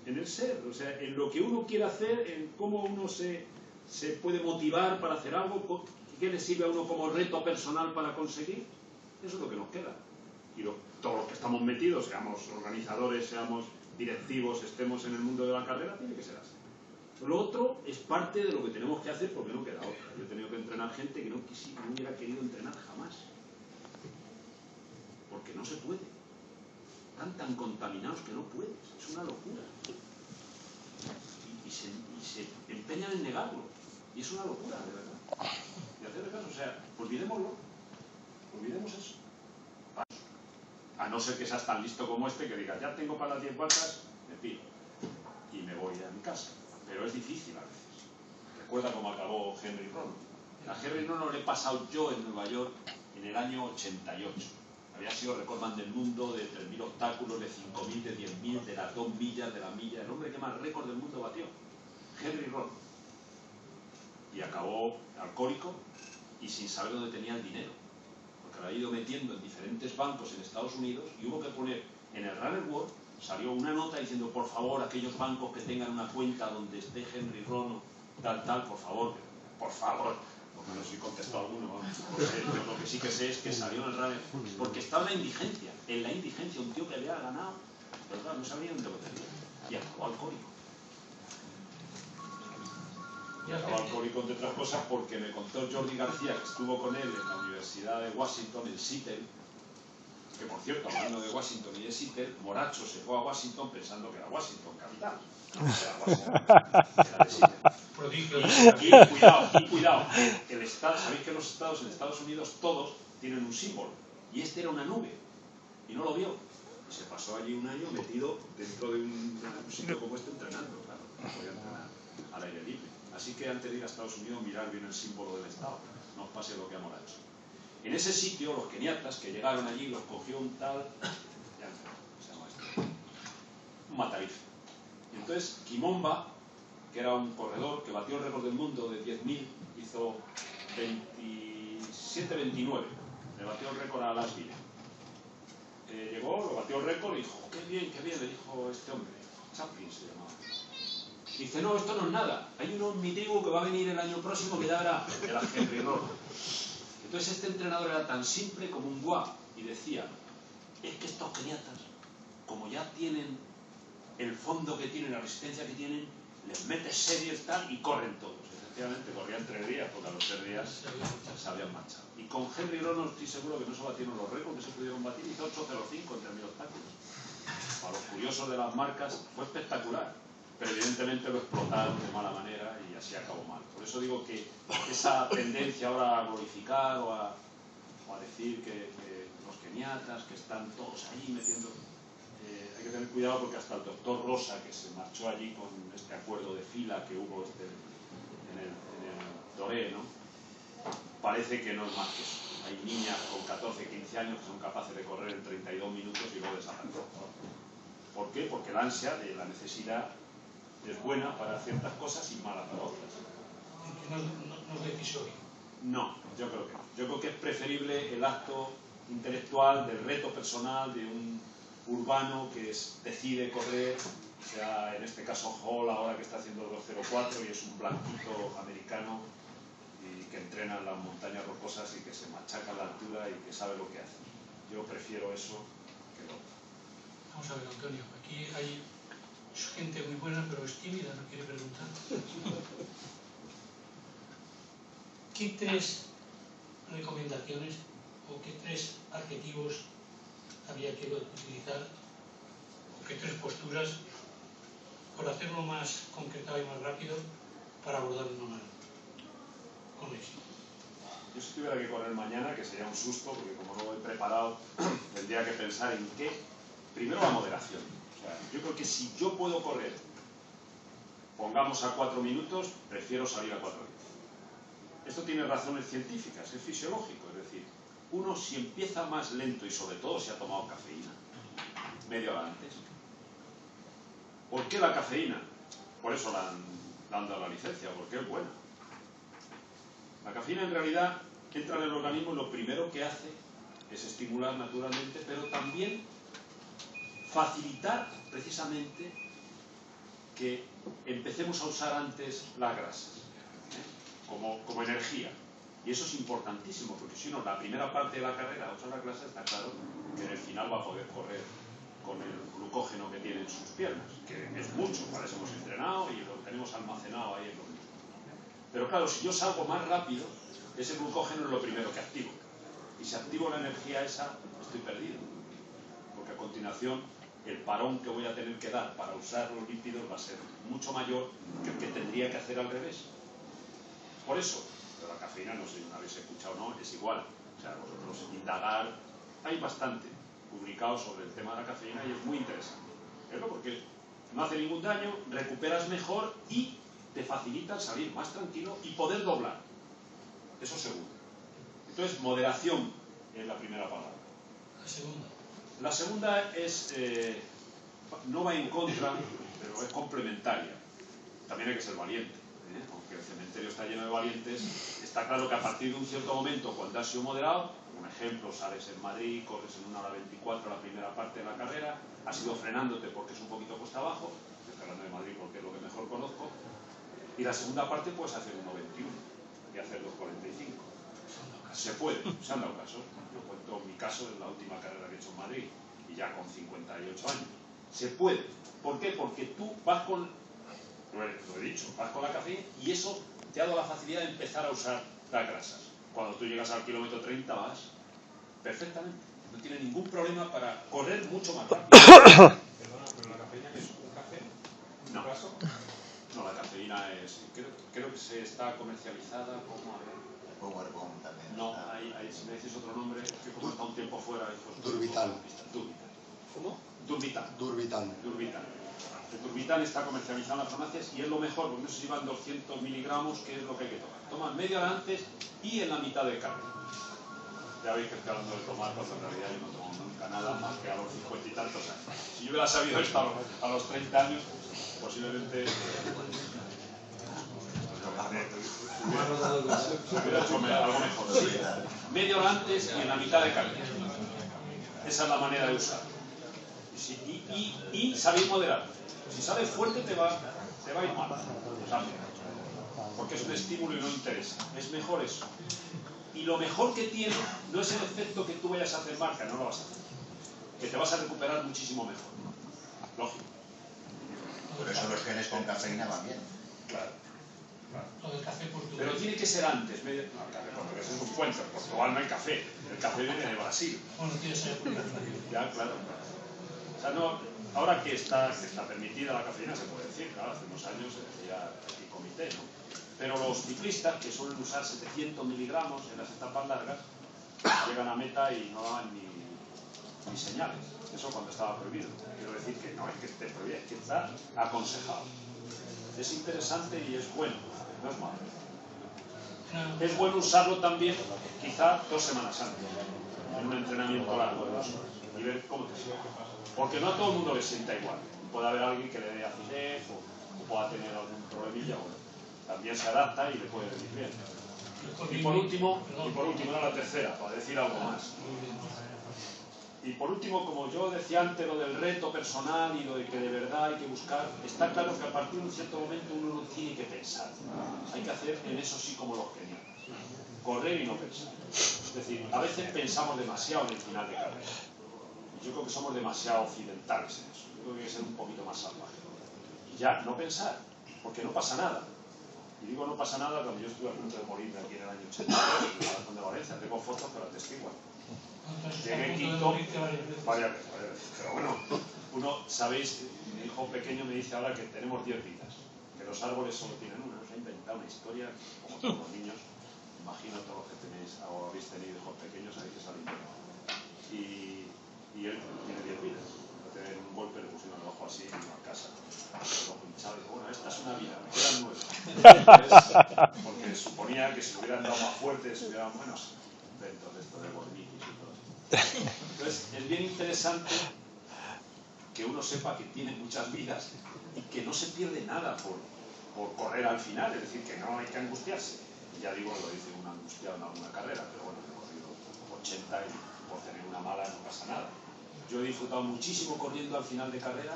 A: el ser, o sea, en lo que uno quiere hacer, en cómo uno se puede motivar para hacer algo, qué le sirve a uno como reto personal para conseguir. Eso es lo que nos queda. Y todos los que estamos metidos, seamos organizadores, seamos directivos, estemos en el mundo de la carrera, tiene que ser así. Lo otro es parte de lo que tenemos que hacer porque no queda otra. Yo he tenido que entrenar gente que no hubiera querido entrenar jamás. Porque no se puede. Están tan contaminados que no puedes. Es una locura. Y se empeñan en negarlo. Y es una locura, de verdad. Y hacerle caso, o sea, olvidémoslo. Olvidemos eso. A no ser que seas tan listo como este que digas, ya tengo para las 10 vueltas, me piro. Y me voy a mi casa. Pero es difícil a veces. Recuerda cómo acabó Henry Rono. A Henry Rono le he pasado yo en Nueva York en el año 88. Había sido recordman del mundo de 3.000 obstáculos, de 5.000, de 10.000, de las 2 millas, de la milla. El hombre que más récord del mundo batió. Henry Rono. Y acabó alcohólico y sin saber dónde tenía el dinero. Porque lo ha ido metiendo en diferentes bancos en Estados Unidos y hubo que poner en el Runner World, salió una nota diciendo, por favor, aquellos bancos que tengan una cuenta donde esté Henry Rono, tal, por favor, porque no sé si contestó alguno, pero lo que sí que sé es que salió en el Runner, porque estaba en la indigencia, un tío que había ganado, pero claro, no sabía dónde lo tenía, y acabó alcohólico. Acabó alcohólico, entre otras cosas, porque me contó Jordi García, que estuvo con él en la Universidad de Washington, en Seattle, Que por cierto, hablando de Washington y de Seattle, Moracho se fue a Washington pensando que era Washington capital. No era Washington, era de Seattle. Y cuidado, el estado, sabéis que los estados en Estados Unidos todos tienen un símbolo, y este era una nube, y no lo vio. Y se pasó allí un año metido dentro de un sitio como este entrenando, claro, no podía entrenar al aire libre. Así que antes de ir a Estados Unidos, mirar bien el símbolo del estado, no os pase lo que a Moracho. En ese sitio, los keniatas que llegaron allí, los cogió un tal, ya no sé, se llama esto, un matarife. Y entonces Kimomba, que era un corredor que batió el récord del mundo de 10.000, hizo 27-29, le batió el récord a Lasville. Llegó, lo batió el récord y dijo, qué bien, le dijo este hombre, Chaplin se llamaba. Dice, no, esto no es nada, hay uno en mi tribu que va a venir el año próximo que ya verá, era Henry Rollins. Entonces este entrenador era tan simple como un guá y decía, es que estos keniatas, como ya tienen el fondo que tienen, la resistencia que tienen, les metes series tal y corren todos. Efectivamente, corrían 3 días, porque a los 3 días se habían marchado. Y con Henry Rollins estoy seguro que no se batieron los récords que se pudieron batir, hizo 8.05 entre 1000 obstáculos. Para los curiosos de las marcas fue espectacular, pero evidentemente lo explotaron de mala manera y así acabó mal. Por eso digo que esa tendencia ahora a glorificar o a decir que los keniatas, que están todos ahí metiendo... hay que tener cuidado porque hasta el doctor Rosa, que se marchó allí con este acuerdo de fila que hubo en el Doré, ¿no? Parece que no es más que eso. Hay niñas con 14, 15 años que son capaces de correr en 32 minutos y luego desaparecen. ¿Por qué? Porque el ansia de la necesidad es buena para ciertas cosas y mala para otras.
B: No es decisorio.
A: No, yo creo que no. Yo creo que es preferible el acto intelectual, del reto personal, de un urbano que decide correr, o sea, en este caso Hall, ahora que está haciendo el 2.04 y es un blanquito americano y que entrena en las montañas rocosas y que se machaca a la altura y que sabe lo que hace. Yo prefiero eso que lo otro.
B: Vamos a ver, Antonio, aquí hay gente muy buena, pero es tímida, no quiere preguntar. ¿Qué 3 recomendaciones o qué 3 adjetivos había que utilizar, o qué 3 posturas, por hacerlo más concretado y más rápido, para abordar una maratón con éxito?
A: Yo si tuviera que correr mañana, que sería un susto, porque como no lo he preparado, tendría que pensar en qué. Primero la moderación. O sea, yo creo que si yo puedo correr, pongamos a 4 minutos, prefiero salir a 4 minutos. Esto tiene razones científicas, es fisiológico, es decir, uno si empieza más lento y sobre todo si ha tomado cafeína, media hora antes. ¿Por qué la cafeína? Por eso la han dado la licencia, porque es buena. La cafeína en realidad entra en el organismo y lo primero que hace es estimular naturalmente, pero también facilitar precisamente que empecemos a usar antes las grasas, como energía. Y eso es importantísimo, porque si no, la primera parte de la carrera usa las grasas, está claro que en el final va a poder correr con el glucógeno que tiene en sus piernas, que es mucho, para eso hemos entrenado y lo tenemos almacenado ahí en los músculos. Pero claro, si yo salgo más rápido, ese glucógeno es lo primero que activo. Y si activo la energía esa, estoy perdido. Porque a continuación, el parón que voy a tener que dar para usar los lípidos va a ser mucho mayor que el que tendría que hacer al revés. Por eso, pero la cafeína, no sé si una habéis escuchado o no, es igual. O sea, vosotros indagar, hay bastante publicado sobre el tema de la cafeína y es muy interesante. ¿Pero? Porque no hace ningún daño, recuperas mejor y te facilita salir más tranquilo y poder doblar. Eso seguro. Entonces, moderación es la primera palabra.
B: La segunda.
A: La segunda es, no va en contra, pero es complementaria. También hay que ser valiente. Aunque el cementerio está lleno de valientes, está claro que a partir de un cierto momento, cuando has sido moderado, un ejemplo, sales en Madrid, corres en 1 hora 24 la primera parte de la carrera, has ido frenándote porque es un poquito cuesta abajo, estoy hablando de Madrid porque es lo que mejor conozco, y la segunda parte puedes hacer 1.21 y hacer 2.45. Se puede, se han dado casos. Yo cuento mi caso en la última carrera que he hecho en Madrid, y ya con 58 años. Se puede. ¿Por qué? Porque tú vas con, lo he dicho, vas con la cafeína y eso te ha dado la facilidad de empezar a usar las grasas. Cuando tú llegas al kilómetro 30 vas perfectamente. No tiene ningún problema para correr mucho más rápido.
E: Perdona, pero la cafeína es un café.
A: No. No, la cafeína es... Creo que se está comercializada como...
F: Powerbomb también.
A: No, si me decís otro nombre, que como está un tiempo fuera...
G: Durvital.
A: ¿Cómo? Durvital.
G: Durvital.
A: El Durvital está comercializado en las farmacias y es lo mejor, porque no se llevan 200 miligramos, que es lo que hay que tomar. Toman media hora antes y en la mitad del carne. Ya veis que estoy hablando de tomar, cuando en realidad yo no tomo nunca nada más que a los 50 y tantos años. Si yo hubiera sabido esto a los 30 años, posiblemente... hubiera hecho algo mejor. Sí. Media hora antes y en la mitad de carne. Esa es la manera de usar. Y sabéis moderar. Si sabes fuerte te va a ir mal. Porque es un estímulo y no interesa. Es mejor eso. Y lo mejor que tiene no es el efecto que tú vayas a hacer marca, no lo vas a hacer. Que te vas a recuperar muchísimo mejor. Lógico.
F: Por eso los geles con cafeína van bien.
A: Claro.
B: Lo del café portugués.
A: Pero tiene que ser antes. No, el café portugués es un cuento. En Portugal no hay café. El café viene de Brasil.
B: Bueno, tiene que ser por la
A: Ya, claro. O sea, no, ahora que está permitida la cafeína, se puede decir, claro, hace unos años se decía el comité, ¿no? Pero los ciclistas, que suelen usar 700 miligramos en las etapas largas, llegan a meta y no dan ni señales. Eso cuando estaba prohibido. Quiero decir que no es que esté prohibido, es que está aconsejado. Es interesante y es bueno, no es malo. Es bueno usarlo también, quizá 2 semanas antes, en un entrenamiento largo de 2 horas, y ver cómo te sientes. Porque no a todo el mundo le sienta igual. Puede haber alguien que le dé acidez o pueda tener algún problemilla, bueno, también se adapta y le puede venir bien. Y por último, era la tercera, para decir algo más. Y por último, como yo decía antes, lo del reto personal y lo de que de verdad hay que buscar, está claro que a partir de un cierto momento uno no tiene que pensar. Hay que hacer en eso sí como los geniales. Correr y no pensar. Es decir, a veces pensamos demasiado en el final de carrera. Y yo creo que somos demasiado occidentales en eso. Yo creo que hay que ser un poquito más salvaje. Y ya, no pensar, porque no pasa nada. Y digo no pasa nada cuando yo estuve a punto de morirme aquí en el año 80, en el Maratón de Valencia. Tengo fotos que lo atestiguan. Llegué quinto varias veces. Pero bueno, uno, sabéis, mi hijo pequeño me dice ahora que tenemos 10 vidas, que los árboles solo tienen una. Se ha inventado una historia, como todos los niños, imagino todos los que tenéis o habéis tenido hijos pequeños, sabéis que se han inventado. Y él tiene 10 vidas. De un golpe le pusieron el ojo así en la casa. El ojo hinchado y dijo, bueno, esta es una vida, me quedan 9. Porque suponía que si le hubieran dado más fuerte, si hubieran buenos inventos de esto de Bornicis y todo. Entonces, es bien interesante que uno sepa que tiene muchas vidas y que no se pierde nada por correr al final, es decir, que no hay que angustiarse. Ya digo, lo dice un angustiado en alguna carrera, pero bueno, he corrido 80 y por tener una mala no pasa nada. Yo he disfrutado muchísimo corriendo al final de carrera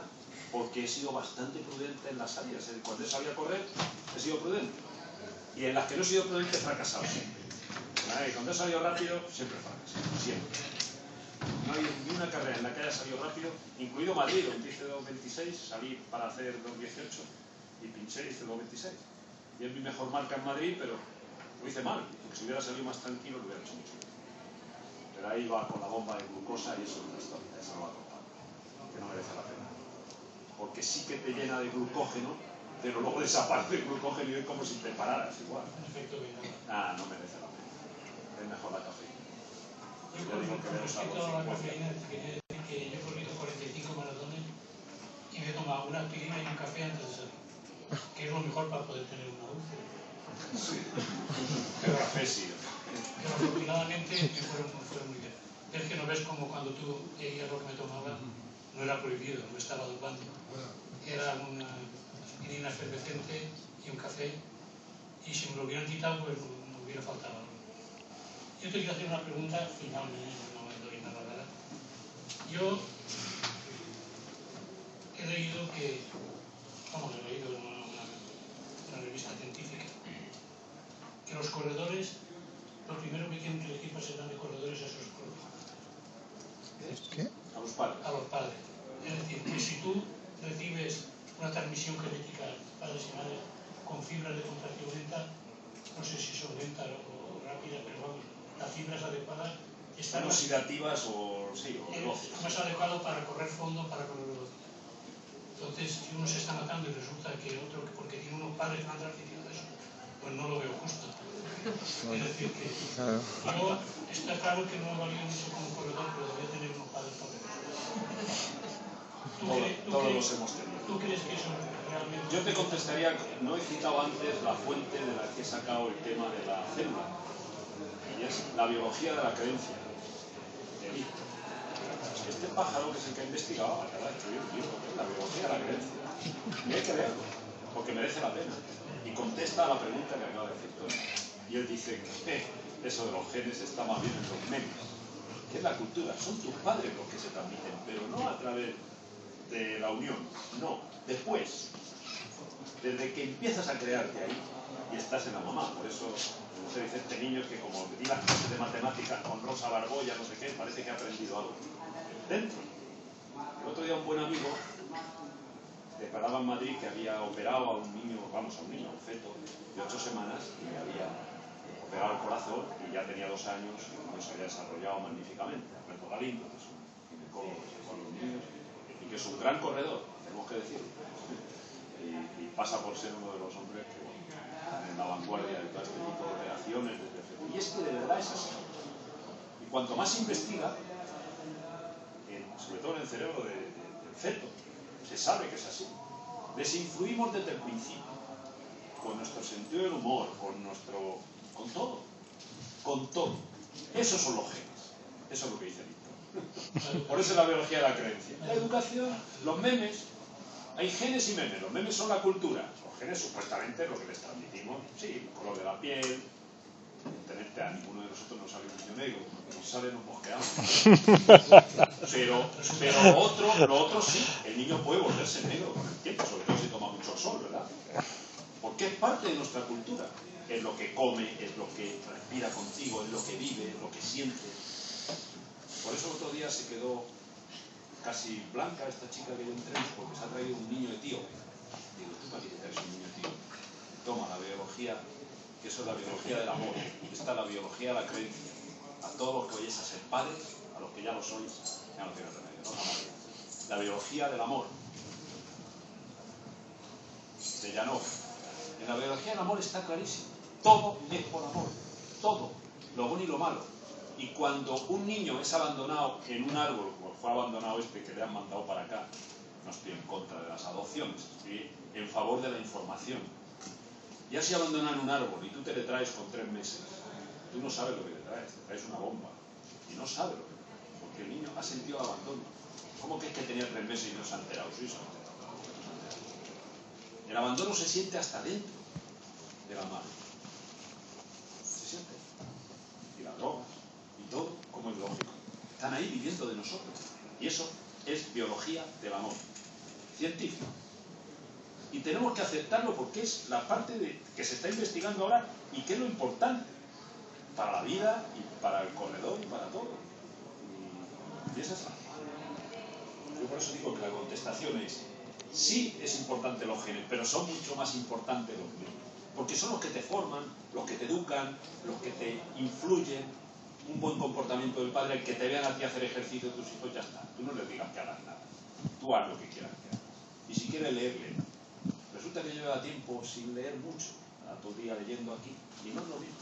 A: porque he sido bastante prudente en las salidas. Cuando he salido a correr, he sido prudente. Y en las que no he sido prudente, he fracasado siempre. Cuando he salido rápido, siempre he fracasado, siempre. No hay ni una carrera en la que haya salido rápido, incluido Madrid, donde hice 2.26, salí para hacer 2.18 y pinché, hice 2.26. Y es mi mejor marca en Madrid, pero lo hice mal, porque si hubiera salido más tranquilo lo hubiera hecho mucho bien. Pero ahí va con la bomba de glucosa y eso es una historia, eso no va a contar, que no merece la pena. Porque sí que te llena de glucógeno, pero luego desaparece el glucógeno y es como si te pararas igual. No merece la pena. Es mejor la cafeína.
B: Yo con respecto a la cafeína, quería decir que yo he corrido 45 maratones y me he tomado una aspirina y un café antes de salir, que es lo mejor para poder tener una úlcera.
A: Sí, el café sí.
B: Pero afortunadamente me fueron muy bien. Es que no ves como cuando tú veías lo que me tomaba, no era prohibido, no estaba dopando. Era una aspirina efervescente y un café, y si me lo hubieran quitado, pues me hubiera faltado algo. Yo te quiero hacer una pregunta final, no me doy nada rara. Yo he leído que, he leído en una revista científica, que los corredores, lo primero que tienen que elegir para ser grandes corredores es a sus propios.
G: ¿Qué?
A: A los padres.
B: A los padres. Es decir, que si tú recibes una transmisión genética de padres y madres con fibras de contracción lenta, no sé si son lentas o rápidas, pero vamos, las fibras adecuadas, Está
A: oxidativas o veloces.
B: más adecuado para correr fondo, para correr velocidad. Entonces, si uno se está matando y resulta que otro, porque tiene unos padres grandes aficionados a eso, pues no lo veo justo. Es decir, que yo está claro que no he valido mucho como corredor, pero debería tener unos padres favorecidos.
A: Todos los hemos tenido.
B: ¿Tú crees que eso realmente...?
A: Yo te contestaría, no he citado antes la fuente de la que he sacado el tema de la célula, y es la biología de la creencia. Este pájaro que es el que ha investigado, acaba de escribir un libro, que es la biología de la creencia. Y hay que leerlo, porque merece la pena. Y contesta a la pregunta que acaba de hacer Tony. Y él dice, eso de los genes está más bien en los memes, que es la cultura. Son tus padres los que se transmiten, pero no a través de la unión, no, después. Desde que empiezas a crearte ahí y estás en la mamá. Por eso usted dice, este niño que como di las clases de matemáticas con Rosa Barboya, no sé qué, parece que ha aprendido algo. Dentro. El otro día un buen amigo declaraba en Madrid que había operado a un niño, un feto de 8 semanas, y le había operado el corazón y ya tenía 2 años y no se había desarrollado magníficamente. Alberto Galindo, que es un ginecólogo con los niños y que es un gran corredor, tenemos que decirlo. Y pasa por ser uno de los hombres que en la vanguardia de todo este tipo de operaciones desde el feto. Y es que de verdad es así. Y cuanto más se investiga, sobre todo en el cerebro del feto, se sabe que es así. Les influimos desde el principio, con nuestro sentido del humor, con todo. Con todo. Esos son los genes. Eso es lo que dice Víctor. Por eso es la biología de la creencia. La educación, los memes. Hay genes y memes. Los memes son la cultura. Los genes supuestamente es lo que les transmitimos. Sí, el color de la piel. Evidentemente a ninguno de nosotros nos sale un niño negro. Porque nos sale, nos mosqueamos. Pero lo otro sí. El niño puede volverse negro con el tiempo, sobre todo si toma mucho sol, ¿verdad? Porque es parte de nuestra cultura. Es lo que come, es lo que respira contigo, es lo que vive, es lo que siente. Por eso el otro día se quedó casi blanca esta chica que yo entreno, porque se ha traído un niño etíope. Digo, tú para qué te traes un niño etíope. Toma la biología, que eso es la biología del amor. Esta es la biología de la creencia. A todos los que vayáis a ser padres, a los que ya lo sois, ya no tiene remedio, no jamás. La biología del amor. De Llanov. En la biología del amor está clarísimo. Todo es por amor. Todo. Lo bueno y lo malo. Y cuando un niño es abandonado en un árbol, como fue abandonado este que le han mandado para acá, no estoy en contra de las adopciones, estoy en favor de la información. Ya si abandonan un árbol y tú te le traes con 3 meses, tú no sabes lo que te traes una bomba. Y no sabes lo que te traes, porque el niño ha sentido abandono. ¿Cómo que es que tenía 3 meses y no se ha enterado? Sí, se ha enterado. El abandono se siente hasta dentro de la madre. Se siente. Y las drogas, y todo, como es lógico. Están ahí viviendo de nosotros. Y eso es biología del amor. Científico. Y tenemos que aceptarlo porque es la parte que se está investigando ahora y que es lo importante para la vida y para el corredor y para todo. Y es así. Yo por eso digo que la contestación es: sí es importante los genes, pero son mucho más importantes los genes. Porque son los que te forman, los que te educan, los que te influyen. Un buen comportamiento del padre, el que te vean a ti hacer ejercicio, tus hijos, ya está. Tú no les digas que hagan nada. Tú haz lo que quieras que hagas. Y si quieres leer, lee. Resulta que lleva tiempo sin leer mucho, todo el día leyendo aquí, y no es lo mismo.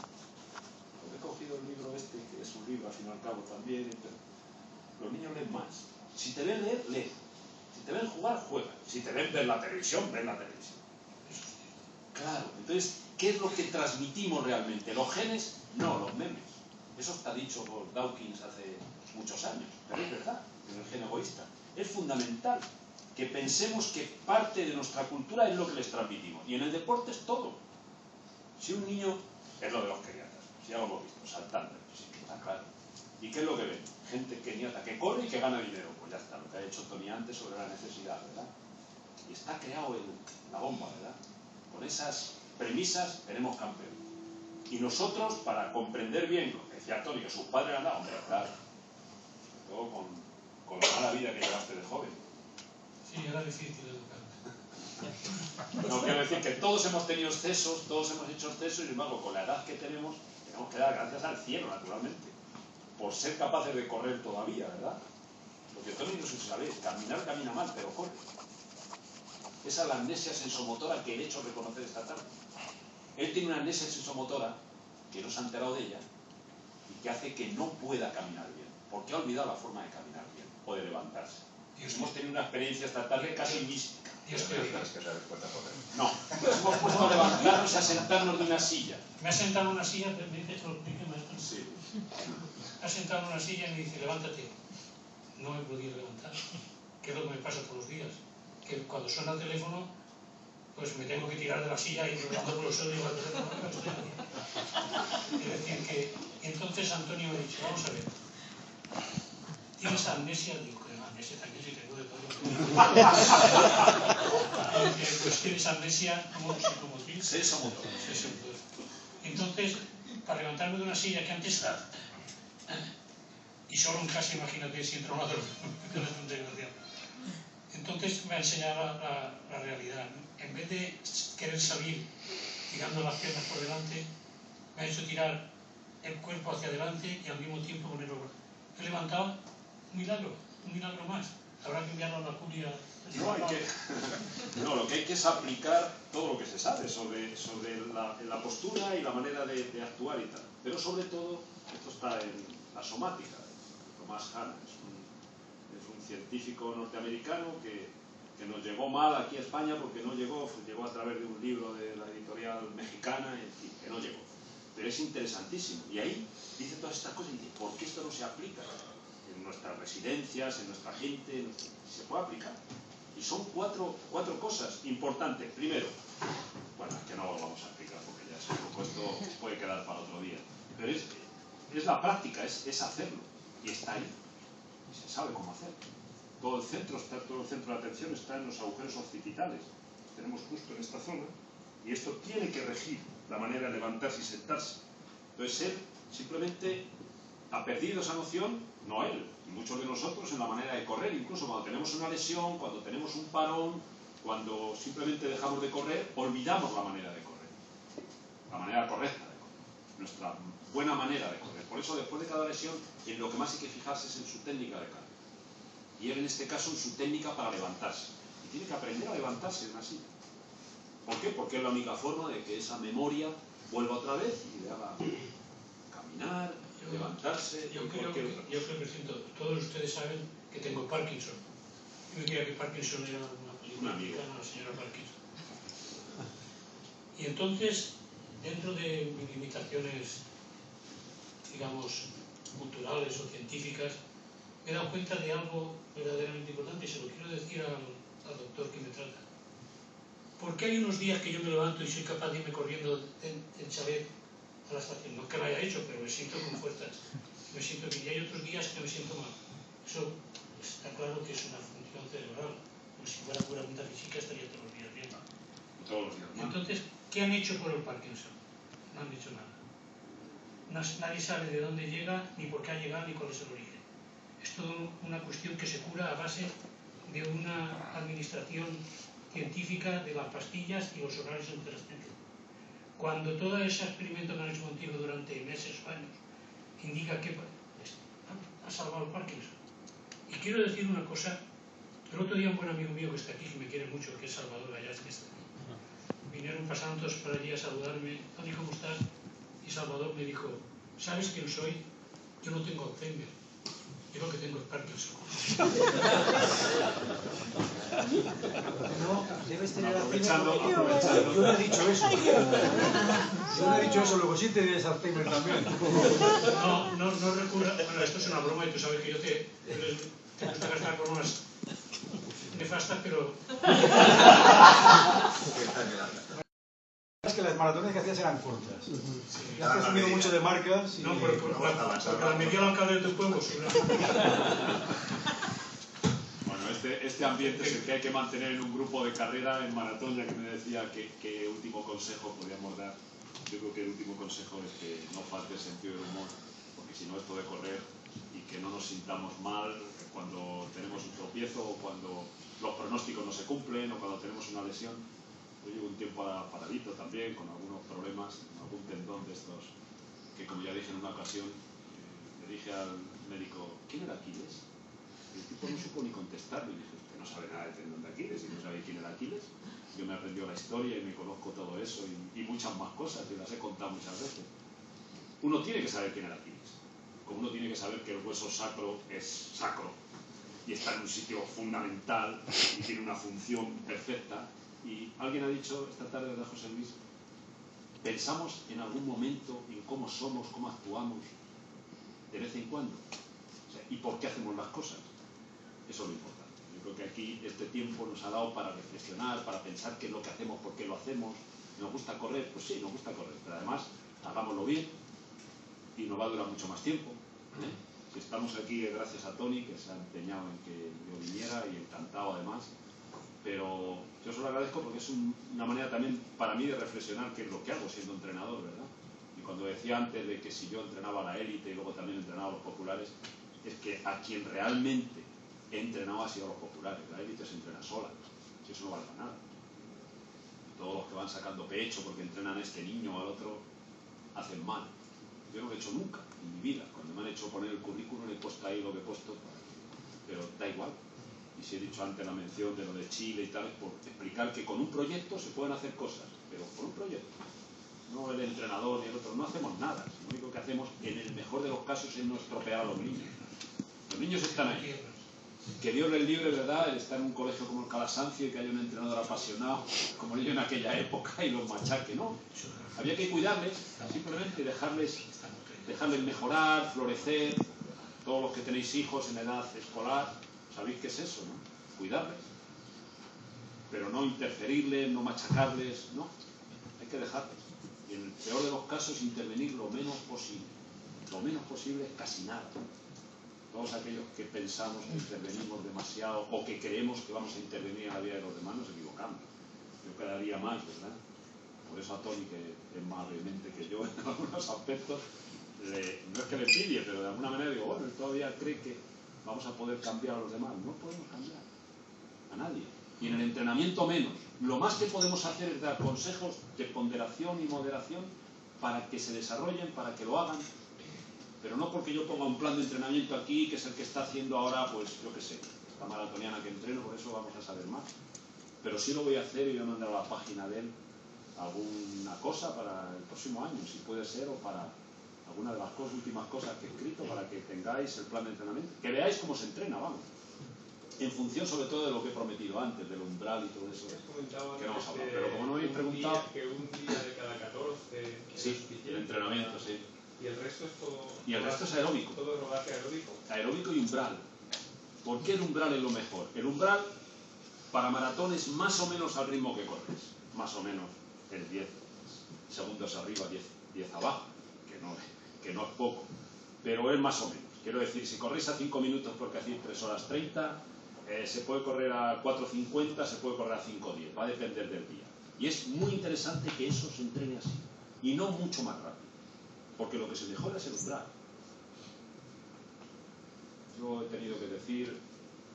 A: Porque he cogido el libro este, que es un libro al fin y al cabo también, pero los niños leen más. Si te ven leer, lee. Si te ven jugar, juega. Si te ven ver la televisión, ven la televisión. Claro, entonces, ¿qué es lo que transmitimos realmente? ¿Los genes? No, los memes. Eso está dicho por Dawkins hace muchos años, pero es verdad, en el gen egoísta. Es fundamental que pensemos que parte de nuestra cultura es lo que les transmitimos. Y en el deporte es todo. Si un niño, es lo de los keniatas, si ya lo hemos visto, saltando, sí, está claro. ¿Y qué es lo que ven? Gente keniata que corre y que gana dinero. Pues ya está, lo que ha hecho Tony antes sobre la necesidad, ¿verdad? Y está creado la bomba, ¿verdad? Con esas premisas tenemos campeón. Y nosotros, para comprender bien lo que decía Tony, que sus padres han dado, hombre, claro, todo con la mala vida que llevaste de joven.
B: Sí, era difícil educar.
A: No quiero decir que todos hemos tenido excesos, todos hemos hecho excesos, y sin embargo, con la edad que tenemos que dar gracias al cielo, naturalmente. por ser capaces de correr todavía, ¿verdad? Lo que Tony no se sabe, caminar camina mal, pero corre. Esa es la amnesia sensomotora que he hecho reconocer esta tarde. Él tiene una amnesia sensomotora que no se ha enterado de ella y que hace que no pueda caminar bien, porque ha olvidado la forma de caminar bien o de levantarse. Hemos tenido una experiencia esta tarde casi mística.
B: Dios te oiga.
A: No, nos hemos puesto a levantarnos y a sentarnos de una silla.
B: Me ha sentado en una silla, me dice, te lo explique, maestro.
A: Sí.
B: Me ha sentado en una silla y me dice, levántate. No me he podido levantar. ¿Qué es lo que me pasa todos los días? Que cuando suena el teléfono, pues me tengo que tirar de la silla y rodando por los suelos y digo, no estoy aquí. Es decir, que entonces Antonio me ha dicho, vamos a ver, ¿tienes amnesia? Digo, que no, amnesia también si tengo de todo. Pues tienes amnesia como psicomotriz.
A: Sensomotora.
B: Entonces, para levantarme de una silla que antes estaba, y solo en casa, imagínate si entra una droga, que no es un desgraciado. Entonces me ha enseñado la realidad, ¿no? En vez de querer salir tirando las piernas por delante, me ha hecho tirar el cuerpo hacia adelante y al mismo tiempo ponerlo. He levantado un milagro más. Habrá que enviarlo a la curia.
A: No, lo que hay que es aplicar todo lo que se sabe sobre la postura y la manera de actuar y tal. Pero sobre todo, esto está en la somática. Thomas Hanna es un científico norteamericano que nos llegó mal aquí a España porque no llegó a través de un libro de la editorial mexicana, en fin, que no llegó. Pero es interesantísimo. Y ahí dice todas estas cosas y dice, ¿por qué esto no se aplica en nuestras residencias, en nuestra gente? Se puede aplicar. Y son cuatro cosas importantes. Primero, bueno, es que no lo vamos a explicar porque ya se lo puesto, puede quedar para otro día. Pero es la práctica, es hacerlo. Y está ahí. Y se sabe cómo hacerlo. Todo el centro de atención está en los agujeros occipitales. Tenemos justo en esta zona. Y esto tiene que regir la manera de levantarse y sentarse. Entonces él simplemente ha perdido esa noción, no él, y muchos de nosotros en la manera de correr, incluso cuando tenemos una lesión, cuando tenemos un parón, cuando simplemente dejamos de correr, olvidamos la manera de correr. La manera correcta de correr. Nuestra buena manera de correr. Por eso después de cada lesión, en lo que más hay que fijarse es en su técnica de carga. Y él en este caso en su técnica para levantarse. Y tiene que aprender a levantarse en una silla. ¿Por qué? Porque es la única forma de que esa memoria vuelva otra vez y le haga caminar, levantarse.
B: Yo creo que siento, todos ustedes saben que tengo Parkinson. Yo me creía que Parkinson era una película mexicana, la señora Parkinson. Y entonces, dentro de mis limitaciones, digamos, culturales o científicas, me he dado cuenta de algo verdaderamente importante y se lo quiero decir al doctor que me trata. ¿Por qué hay unos días que yo me levanto y soy capaz de irme corriendo en chalet a la estación? No que lo haya hecho, pero me siento con fuerzas. Me siento bien. Y hay otros días que me siento mal. Eso está claro que es una función cerebral. Como si fuera pura metafísica estaría todos los días bien.
A: Todos los días.
B: Entonces, ¿qué han hecho por el Parkinson? No han dicho nada. Nadie sabe de dónde llega, ni por qué ha llegado, ni cuál es el origen. Es toda una cuestión que se cura a base de una administración científica de las pastillas y los horarios en que las tengo. Cuando todo ese experimento que han hecho contigo durante meses o años indica que ha salvado el Parkinson. Y quiero decir una cosa, el otro día un buen amigo mío que está aquí, que me quiere mucho, que es Salvador Ayas, que está aquí, vinieron pasando todos para allí a saludarme, Tony, ¿cómo estás? Y Salvador me dijo, ¿sabes quién soy? Yo no tengo Alzheimer. Yo lo que tengo es Parkinson.
G: No, debes tener
A: Aprovechando.
G: Yo no he dicho eso. Yo no he dicho eso, luego sí tienes Alzheimer también.
B: No recurra. Bueno, esto es una broma y tú sabes que yo te gusta gastar bromas nefastas, pero.
G: Es que las maratones que hacías eran cortas. Ya has presumido mucho de marcas. Y...
B: No, porque la medida la alcalde de tu pueblo, seguramente.
A: Bueno, este ambiente es el que hay que mantener en un grupo de carrera en maratón, ya que me decía que último consejo podíamos dar. Yo creo que el último consejo es que no falte el sentido del humor, porque si no esto de correr y que no nos sintamos mal cuando tenemos un tropiezo o cuando los pronósticos no se cumplen o cuando tenemos una lesión. Yo llevo un tiempo paradito también, con algunos problemas, algún tendón de estos, que como ya dije en una ocasión, Le dije al médico, ¿quién era Aquiles? Y el tipo no supo ni contestarme. Y dije, usted no sabe nada del tendón de Aquiles y no sabe quién era Aquiles. Yo me aprendió la historia y me conozco todo eso y muchas más cosas y las he contado muchas veces. Uno tiene que saber quién era Aquiles. Como uno tiene que saber que el hueso sacro es sacro y está en un sitio fundamental y tiene una función perfecta. Y alguien ha dicho esta tarde, ¿verdad, José Luis? Pensamos en algún momento en cómo somos, cómo actuamos, de vez en cuando. O sea, ¿y por qué hacemos las cosas? Eso es lo importante. Yo creo que aquí este tiempo nos ha dado para reflexionar, para pensar qué es lo que hacemos, por qué lo hacemos. ¿Nos gusta correr? Pues sí, nos gusta correr, pero además hagámoslo bien y nos va a durar mucho más tiempo. Si estamos aquí es gracias a Tony, que se ha empeñado en que yo viniera y encantado además. Pero yo se lo agradezco porque es una manera también para mí de reflexionar qué es lo que hago siendo entrenador, ¿verdad? Y cuando decía antes de que si yo entrenaba a la élite y luego también entrenaba a los populares, es que a quien realmente he entrenado ha sido a los populares. La élite se entrena sola, si eso no vale para nada. Todos los que van sacando pecho porque entrenan a este niño o al otro hacen mal. Yo no lo he hecho nunca en mi vida. Cuando me han hecho poner el currículum he puesto ahí lo que he puesto, pero da igual. Y si he dicho antes la mención de lo de Chile y tal, es por explicar que con un proyecto se pueden hacer cosas, pero con un proyecto. No el entrenador ni el otro, no hacemos nada. Lo único que hacemos, en el mejor de los casos, es no estropear a los niños. Los niños están ahí. Que Dios les libre, ¿verdad?, el estar en un colegio como el Calasancio y que haya un entrenador apasionado, como yo en aquella época, y los machaque, ¿no? Había que cuidarles, simplemente dejarles mejorar, florecer. Todos los que tenéis hijos en edad escolar, sabéis qué es eso, ¿no? Cuidarles. Pero no interferirles, no machacarles, no. Hay que dejarles. Y en el peor de los casos, intervenir lo menos posible. Lo menos posible es casi nada. Todos aquellos que pensamos que intervenimos demasiado o que creemos que vamos a intervenir en la vida de los demás nos equivocamos. Yo quedaría más, ¿verdad? Por eso a Tony, que es más vehemente que yo en algunos aspectos, no es que le pide, pero de alguna manera digo, bueno, él todavía cree que vamos a poder cambiar a los demás. No podemos cambiar a nadie. Y en el entrenamiento menos. Lo más que podemos hacer es dar consejos de ponderación y moderación para que se desarrollen, para que lo hagan. Pero no porque yo ponga un plan de entrenamiento aquí, que es el que está haciendo ahora, pues yo qué sé, esta maratoniana que entreno, por eso vamos a saber más. Pero sí lo voy a hacer y voy a mandar a la página de él alguna cosa para el próximo año, si puede ser, o para alguna de las últimas cosas que he escrito, para que tengáis el plan de entrenamiento, que veáis cómo se entrena, vamos, en función sobre todo de lo que he prometido antes, del umbral y todo eso, que no hemos hablado. Pero como no me habéis preguntado...
E: Que un día de cada 14...
A: Sí, el entrenamiento, sí.
E: ¿Y el resto es todo...?
A: Y el resto es aeróbico.
E: ¿Todo rodaje aeróbico?
A: Aeróbico y umbral. ¿Por qué el umbral es lo mejor? El umbral para maratones más o menos al ritmo que corres. Más o menos es 10 segundos arriba, 10 abajo, que no es poco, pero es más o menos. Quiero decir, si corréis a 5 minutos porque hacéis 3 horas 30, se puede correr a 4.50, se puede correr a 5.10, va a depender del día. Y es muy interesante que eso se entrene así, y no mucho más rápido, porque lo que se mejora es el umbral. Yo he tenido que decir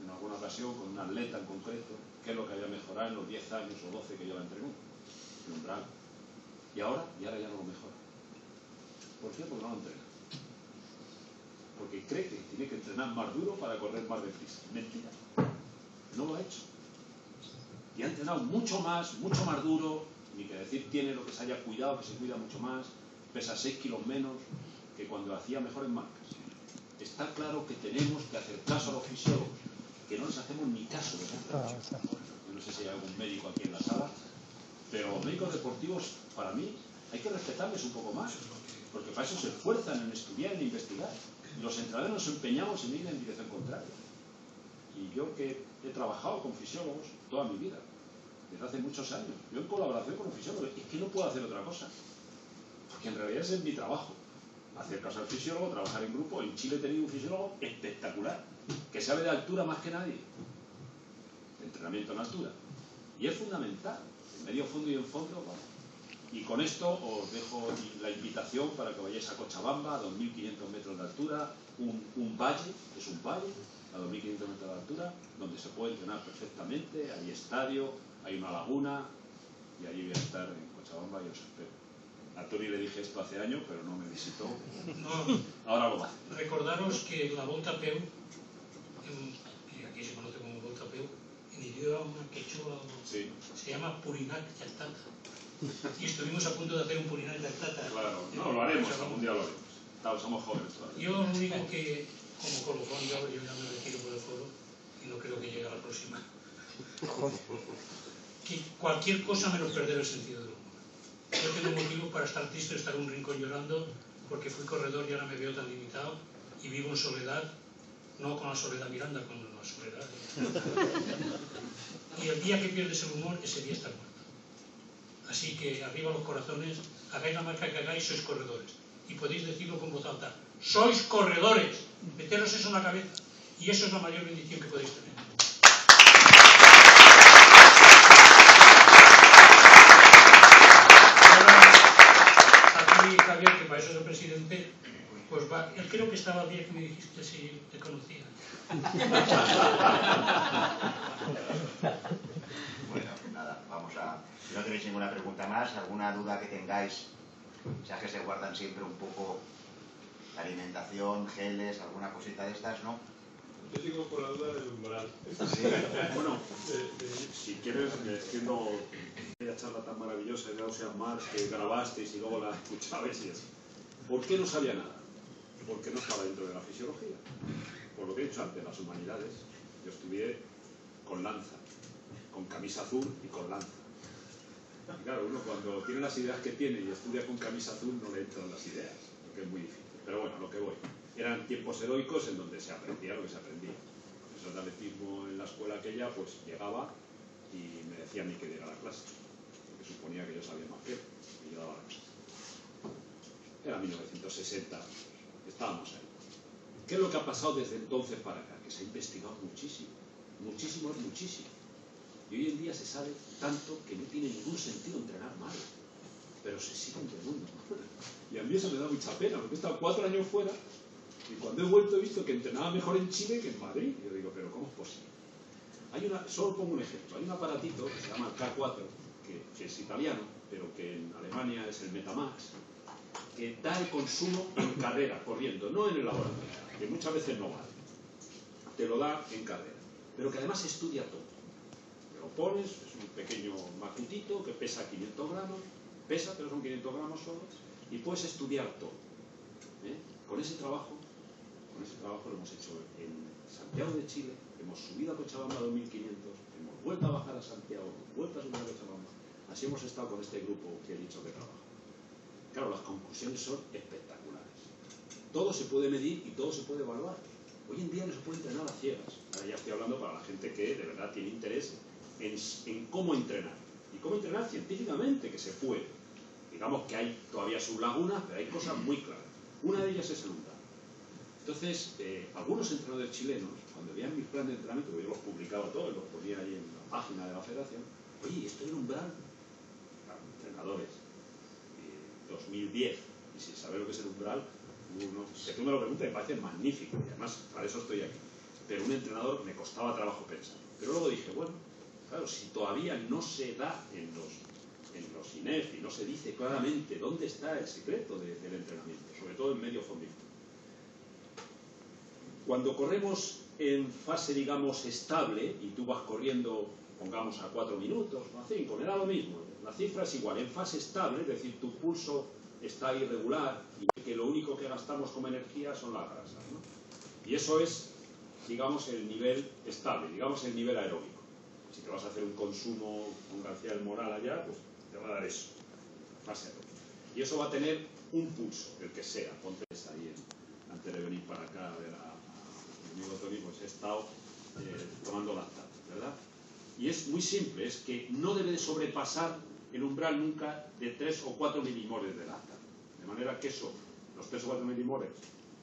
A: en alguna ocasión con un atleta en concreto qué es lo que había mejorado en los 10 años o 12 que yo la entrené, el umbral. Y ahora ya no lo mejora. ¿Por qué? Porque no lo entrena. Porque cree que tiene que entrenar más duro para correr más deprisa. Mentira. No lo ha hecho. Y ha entrenado mucho más duro, ni que decir tiene lo que se haya cuidado, que se cuida mucho más, pesa 6 kilos menos que cuando hacía mejores marcas. Está claro que tenemos que hacer caso a los fisiólogos, que no les hacemos ni caso, ¿verdad? Yo no sé si hay algún médico aquí en la sala, pero los médicos deportivos, para mí, hay que respetarles un poco más, porque para eso se esfuerzan en estudiar, en investigar. Y los entrenadores nos empeñamos en ir en dirección contraria. Y yo que he trabajado con fisiólogos toda mi vida, desde hace muchos años, yo en colaboración con los fisiólogos, es que no puedo hacer otra cosa, porque en realidad ese es mi trabajo. Hacer caso al fisiólogo, trabajar en grupo. En Chile he tenido un fisiólogo espectacular, que sabe de altura más que nadie, de entrenamiento en altura. Y es fundamental, en medio fondo y en fondo, vamos. Y con esto os dejo la invitación para que vayáis a Cochabamba, a 2.500 metros de altura, un valle, es un valle, a 2.500 metros de altura, donde se puede entrenar perfectamente, hay estadio, hay una laguna, y allí voy a estar en Cochabamba y os espero. A Tony le dije esto hace años, pero no me visitó.
B: No,
A: Ahora lo va a hacer.
B: recordaros que la Volta a Peu, que aquí se conoce como Volta a Peu, en idioma quechua
A: Sí.
B: se llama Purinac Yactata. Y estuvimos a punto de hacer un Purinac Yactata.
A: Claro, no, lo haremos, algún día lo haremos. Somos jóvenes todavía.
B: Yo lo único que, como colofón, yo ya me retiro por el foro y no creo que llegue a la próxima. Que cualquier cosa menos perder el sentido del humor. Yo tengo motivo para estar triste, estar en un rincón llorando, porque fui corredor y ahora me veo tan limitado y vivo en soledad, no con la soledad Miranda, con la soledad. Y el día que pierdes el humor, ese día estás muerto. Así que arriba los corazones, hagáis la marca que hagáis, sois corredores. Y podéis decirlo con voz alta, sois corredores, meteros eso en la cabeza. Y eso es la mayor bendición que podéis tener. Javier, que para eso es el presidente, pues va. Él creo que estaba bien que me dijiste si te conocía.
F: Bueno, nada, vamos a... Si no tenéis ninguna pregunta más, alguna duda que tengáis, ya que se guardan siempre un poco la alimentación, geles, alguna cosita de estas, ¿no?
E: Yo digo por la duda del umbral.
F: Sí.
A: Bueno, si quieres, me extiendo aquella charla tan maravillosa de Ocean Mars que grabasteis y luego la escuchabais y así. ¿Por qué no sabía nada? Porque no estaba dentro de la fisiología. Por lo que he dicho antes, las humanidades, yo estudié con lanza, con camisa azul y con lanza. Y claro, uno cuando tiene las ideas que tiene y estudia con camisa azul no le entran las ideas, porque es muy difícil. Pero bueno, a lo que voy. Eran tiempos heroicos en donde se aprendía lo que se aprendía. El profesor de atletismo en la escuela aquella, pues llegaba y me decía a mí que diera la clase, porque suponía que yo sabía más que él, y yo daba la clase. Era 1960, estábamos ahí. ¿Qué es lo que ha pasado desde entonces para acá? Que se ha investigado muchísimo, muchísimo es muchísimo. Y hoy en día se sabe tanto que no tiene ningún sentido entrenar mal, pero se sigue entrenando. Y a mí eso me da mucha pena, porque he estado 4 años fuera y cuando he vuelto he visto que entrenaba mejor en Chile que en Madrid. Y yo digo, ¿pero cómo es posible? Solo pongo un ejemplo. Hay un aparatito que se llama el K4, que es italiano, pero que en Alemania es el Metamax, que da el consumo en carrera, corriendo, no en el laboratorio, que muchas veces no vale. Te lo da en carrera, pero que además estudia todo. Te lo pones, es un pequeño macutito que pesa 500 gramos, pesa, pero son 500 gramos solo, y puedes estudiar todo. Con ese trabajo lo hemos hecho en Santiago de Chile, hemos subido a Cochabamba 2500, hemos vuelto a bajar a Santiago, hemos vuelto a subir a Cochabamba. Así hemos estado con este grupo que he dicho que trabaja. Claro, las conclusiones son espectaculares. Todo se puede medir y todo se puede evaluar. Hoy en día no se puede entrenar a ciegas. Ahora ya estoy hablando para la gente que de verdad tiene interés en cómo entrenar. Y cómo entrenar científicamente, que se puede. Digamos que hay todavía sus lagunas, pero hay cosas muy claras. Una de ellas es el umbral. Entonces, algunos entrenadores chilenos, cuando veían mis planes de entrenamiento, que yo los publicaba todos, los ponía ahí en la página de la federación, oye, ¿esto es el umbral? Claro, entrenadores, 2010, y sin saber lo que es el umbral, que tú me lo preguntas me parece magnífico, y además para eso estoy aquí. Pero un entrenador me costaba trabajo pensar. Pero luego dije, bueno, claro, si todavía no se da en los INEF y no se dice claramente dónde está el secreto del entrenamiento, sobre todo en medio fondífero. Cuando corremos en fase, digamos, estable, y tú vas corriendo, pongamos a 4 minutos o a 5, me da lo mismo, la cifra es igual, en fase estable, es decir, tu pulso está irregular y que lo único que gastamos como energía son las grasas, ¿no? Y eso es, digamos, el nivel estable, digamos, el nivel aeróbico. Si te vas a hacer un consumo con García del Moral allá, pues te va a dar eso, fase aeróbica. Y eso va a tener un pulso, el que sea, ponte ahí antes de venir para acá a ver a mi amigo Tony, pues he estado tomando lactato, ¿verdad? Y es muy simple, es que no debe de sobrepasar el umbral nunca de 3 o 4 milimoles de lactato. De manera que eso, los 3 o 4 milimoles,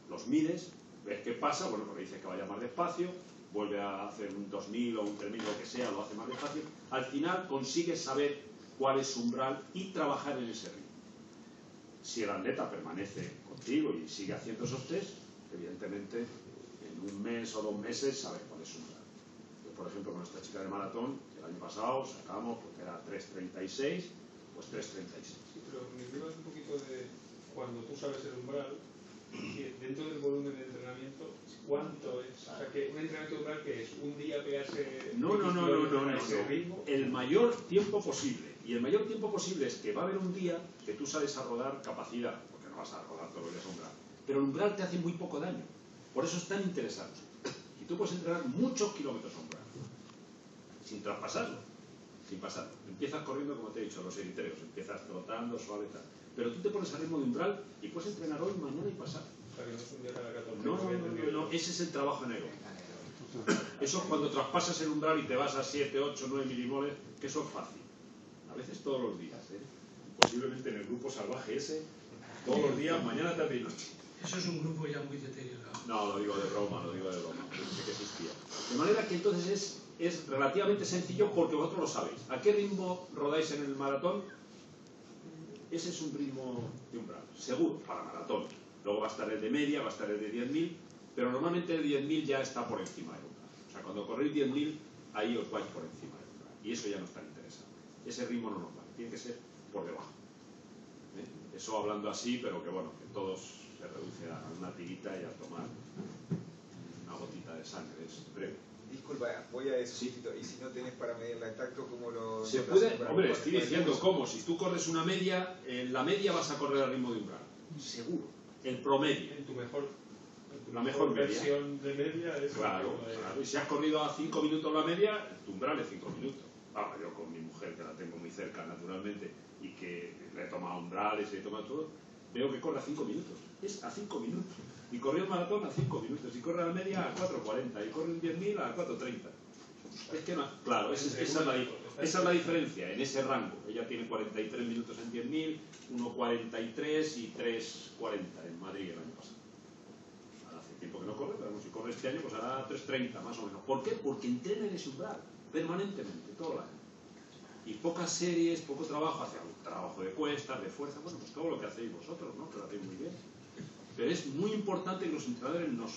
A: los mides, ves qué pasa, bueno, porque dices que vaya más despacio, vuelve a hacer un 2000 o un 3000, lo que sea, lo hace más despacio. Al final consigues saber cuál es su umbral y trabajar en ese ritmo. Si el atleta permanece contigo y sigue haciendo esos test, evidentemente en un mes o 2 meses sabes cuál es su umbral. Yo, por ejemplo, con esta chica de maratón, el año pasado sacamos, porque era 3.36, pues 3.36.
E: pero mi duda es un poquito de cuando tú sabes el umbral, dentro del volumen de entrenamiento, ¿cuánto es? O sea, que un entrenamiento de umbral que es un día pegarse
A: No.
E: ese ritmo.
A: El mayor tiempo posible. Y el mayor tiempo posible es que va a haber un día que tú sales a rodar capacidad, porque no vas a rodar todos los días umbral. Pero el umbral te hace muy poco daño. Por eso es tan interesante. Y tú puedes entrenar muchos kilómetros umbral, sin traspasarlo, sin pasarlo. Empiezas corriendo, como te he dicho, los eritreos, empiezas trotando, suave, tal. Pero tú te pones al ritmo de umbral y puedes entrenar hoy, mañana y pasado.
E: O sea, que no es un día cada 14.
A: No, ese es el trabajo anaeróbico. Eso es cuando traspasas el umbral y te vas a 7, 8, 9 milimoles, que eso es fácil. A veces todos los días, posiblemente en el grupo salvaje ese, todos los días, mañana, tarde y noche.
B: Eso es un grupo ya muy deteriorado.
A: No, lo digo de broma, pensé que existía. De manera que entonces es relativamente sencillo porque vosotros lo sabéis. ¿A qué ritmo rodáis en el maratón? Ese es un ritmo de umbral, seguro, para maratón. Luego va a estar el de media, va a estar el de 10.000, pero normalmente el 10.000 ya está por encima del umbral. O sea, cuando corréis 10.000, ahí os vais por encima del umbral. Y eso ya no está interesante. Ese ritmo no nos vale, tiene que ser por debajo. Eso hablando así, pero que bueno, que todos se reduce a una tirita y a tomar una gotita de sangre, es breve.
H: Disculpa, voy a eso.
A: Sí.
H: Y si no tenés para medirla en tacto, ¿cómo lo...?
A: Se puede, hombre, estoy diciendo cómo, si tú corres una media, en la media vas a correr al ritmo de umbral, seguro, el promedio.
E: En tu mejor,
A: La mejor media.
E: versión de media es...
A: Claro, y si has corrido a 5 minutos la media, tu umbral es 5 minutos. Vamos, yo con mi mujer, que la tengo muy cerca naturalmente, y que le he tomado umbrales, le he tomado todo, veo que corre a 5 minutos, es a 5 minutos. Y corrió el maratón a 5 minutos, y corre a la media a 4.40, y corre un 10.000 a 4.30. Es que no, claro, esa es la diferencia en ese rango. Ella tiene 43 minutos en 10.000, 1.43 y 3.40 en Madrid el año pasado. Ahora hace tiempo que no corre, pero si corre este año pues hará 3.30 más o menos. ¿Por qué? Porque entrena en ese umbral, permanentemente, todo el año. Y pocas series, poco trabajo, hace un trabajo de cuestas, de fuerza, bueno, pues todo lo que hacéis vosotros, ¿no? Que lo hacéis muy bien. Pero es muy importante que los entrenadores nos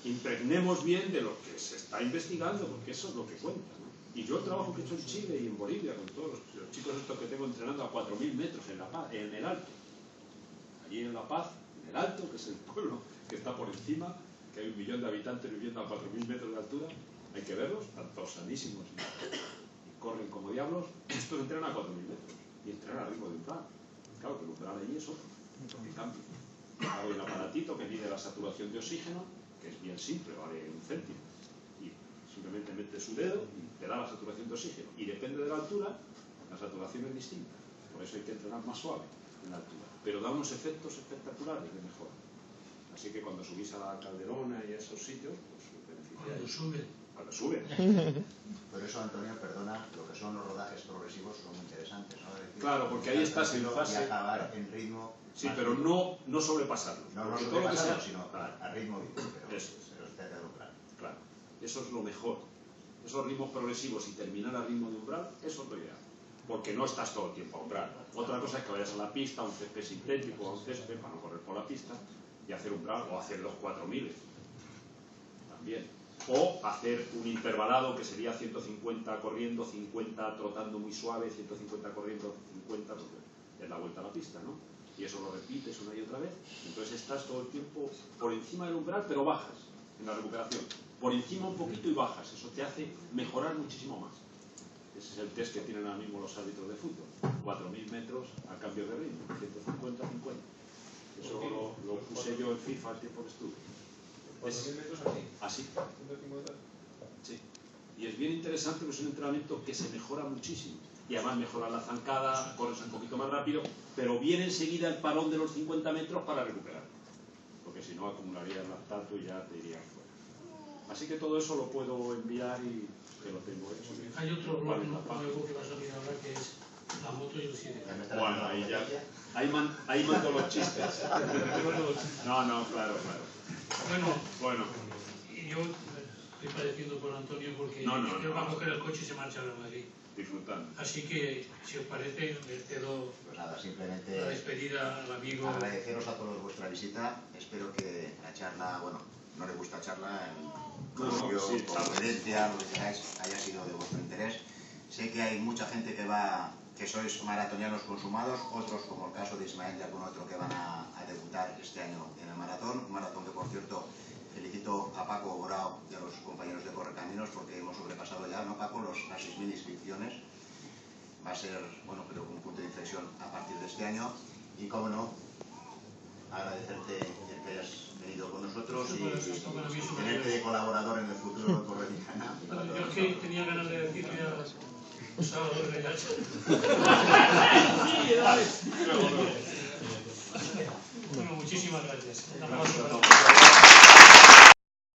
A: impregnemos bien de lo que se está investigando, porque eso es lo que cuenta, ¿no? Y yo el trabajo que he hecho en Chile y en Bolivia, con todos los chicos estos que tengo entrenando a 4.000 metros en La Paz, en el Alto, allí en La Paz, en el Alto, que es el pueblo que está por encima, que hay 1 millón de habitantes viviendo a 4.000 metros de altura, hay que verlos, están todos sanísimos y corren como diablos. Estos entrenan a 4.000 metros y entrenan al ritmo de umbral. Claro que el umbral allí es otro, que cambia. Hay un aparatito que mide la saturación de oxígeno, que es bien simple, vale 1 céntimo, y simplemente mete su dedo y te da la saturación de oxígeno, y depende de la altura la saturación es distinta, por eso hay que entrenar más suave en la altura, pero da unos efectos espectaculares de mejora. Así que cuando subís a la Calderona y a esos sitios, pues beneficiáis. Cuando suben.
F: Por eso, Antonio, perdona, lo que son los rodajes progresivos son muy interesantes, ¿no? Es decir,
A: claro, porque ahí estás en fase...
F: Y acabar en ritmo...
A: Sí, pero no sobrepasarlo.
F: No sobrepasarlo, sino a ritmo vivo, pero usted de umbral.
A: Claro, eso es lo mejor. Esos ritmos progresivos y terminar a ritmo de umbral, eso es lo ideal. Porque no estás todo el tiempo a umbral. Otra cosa es que vayas a la pista, a un césped sintético, a un césped para no correr por la pista, y hacer umbral, o hacer los 4.000 también. O hacer un intervalado que sería 150 corriendo, 50 trotando muy suave, 150 corriendo, 50, porque es la vuelta a la pista, ¿no? Y eso lo repites una y otra vez, entonces estás todo el tiempo por encima del umbral, pero bajas en la recuperación. Por encima un poquito y bajas, eso te hace mejorar muchísimo más. Ese es el test que tienen ahora mismo los árbitros de fútbol. 4.000 metros a cambio de ritmo, 150, 50. Eso lo puse yo en FIFA al tiempo que estuve.
E: 4.000 metros
A: así.
E: 150.
A: Sí. Y es bien interesante porque es un entrenamiento que se mejora muchísimo. Y además mejora la zancada, corres un poquito más rápido, pero viene enseguida el parón de los 50 metros para recuperar. Porque si no acumularías lactato y ya te irías fuera. Así que todo eso lo puedo enviar y que lo tengo hecho.
B: Hay otro blog nuevo que vas a mirar ahora que es la moto y el cine.
A: Bueno, ahí ya. Ahí mando los chistes. No, claro. Bueno.
B: Yo estoy padeciendo por Antonio porque él va a coger el coche y se marcha a Madrid.
A: Disfrutando.
B: Así que, si os parece, les cedo
F: pues nada, simplemente
B: la despedida al amigo.
F: Agradeceros a todos vuestra visita. Espero que la charla, bueno, no le gusta charla, conferencia, lo que queráis, haya sido de vuestro interés. Sé que hay mucha gente que va que sois maratonianos consumados, otros como el caso de Ismael y algún otro que van a debutar este año en el maratón. Un maratón que, por cierto, felicito a Paco Borao y a los compañeros de Correcaminos porque hemos sobrepasado ya, ¿no, Paco?, las 6.000 inscripciones. Va a ser, bueno, creo que un punto de inflexión a partir de este año. Y, cómo no, agradecerte el que hayas venido con nosotros y tenerte de colaborador en el futuro de Correcaminos.
B: Yo es que tenía ganas de decirle a Salvador de Gacha. Bueno, muchísimas gracias. Un aplauso para todos.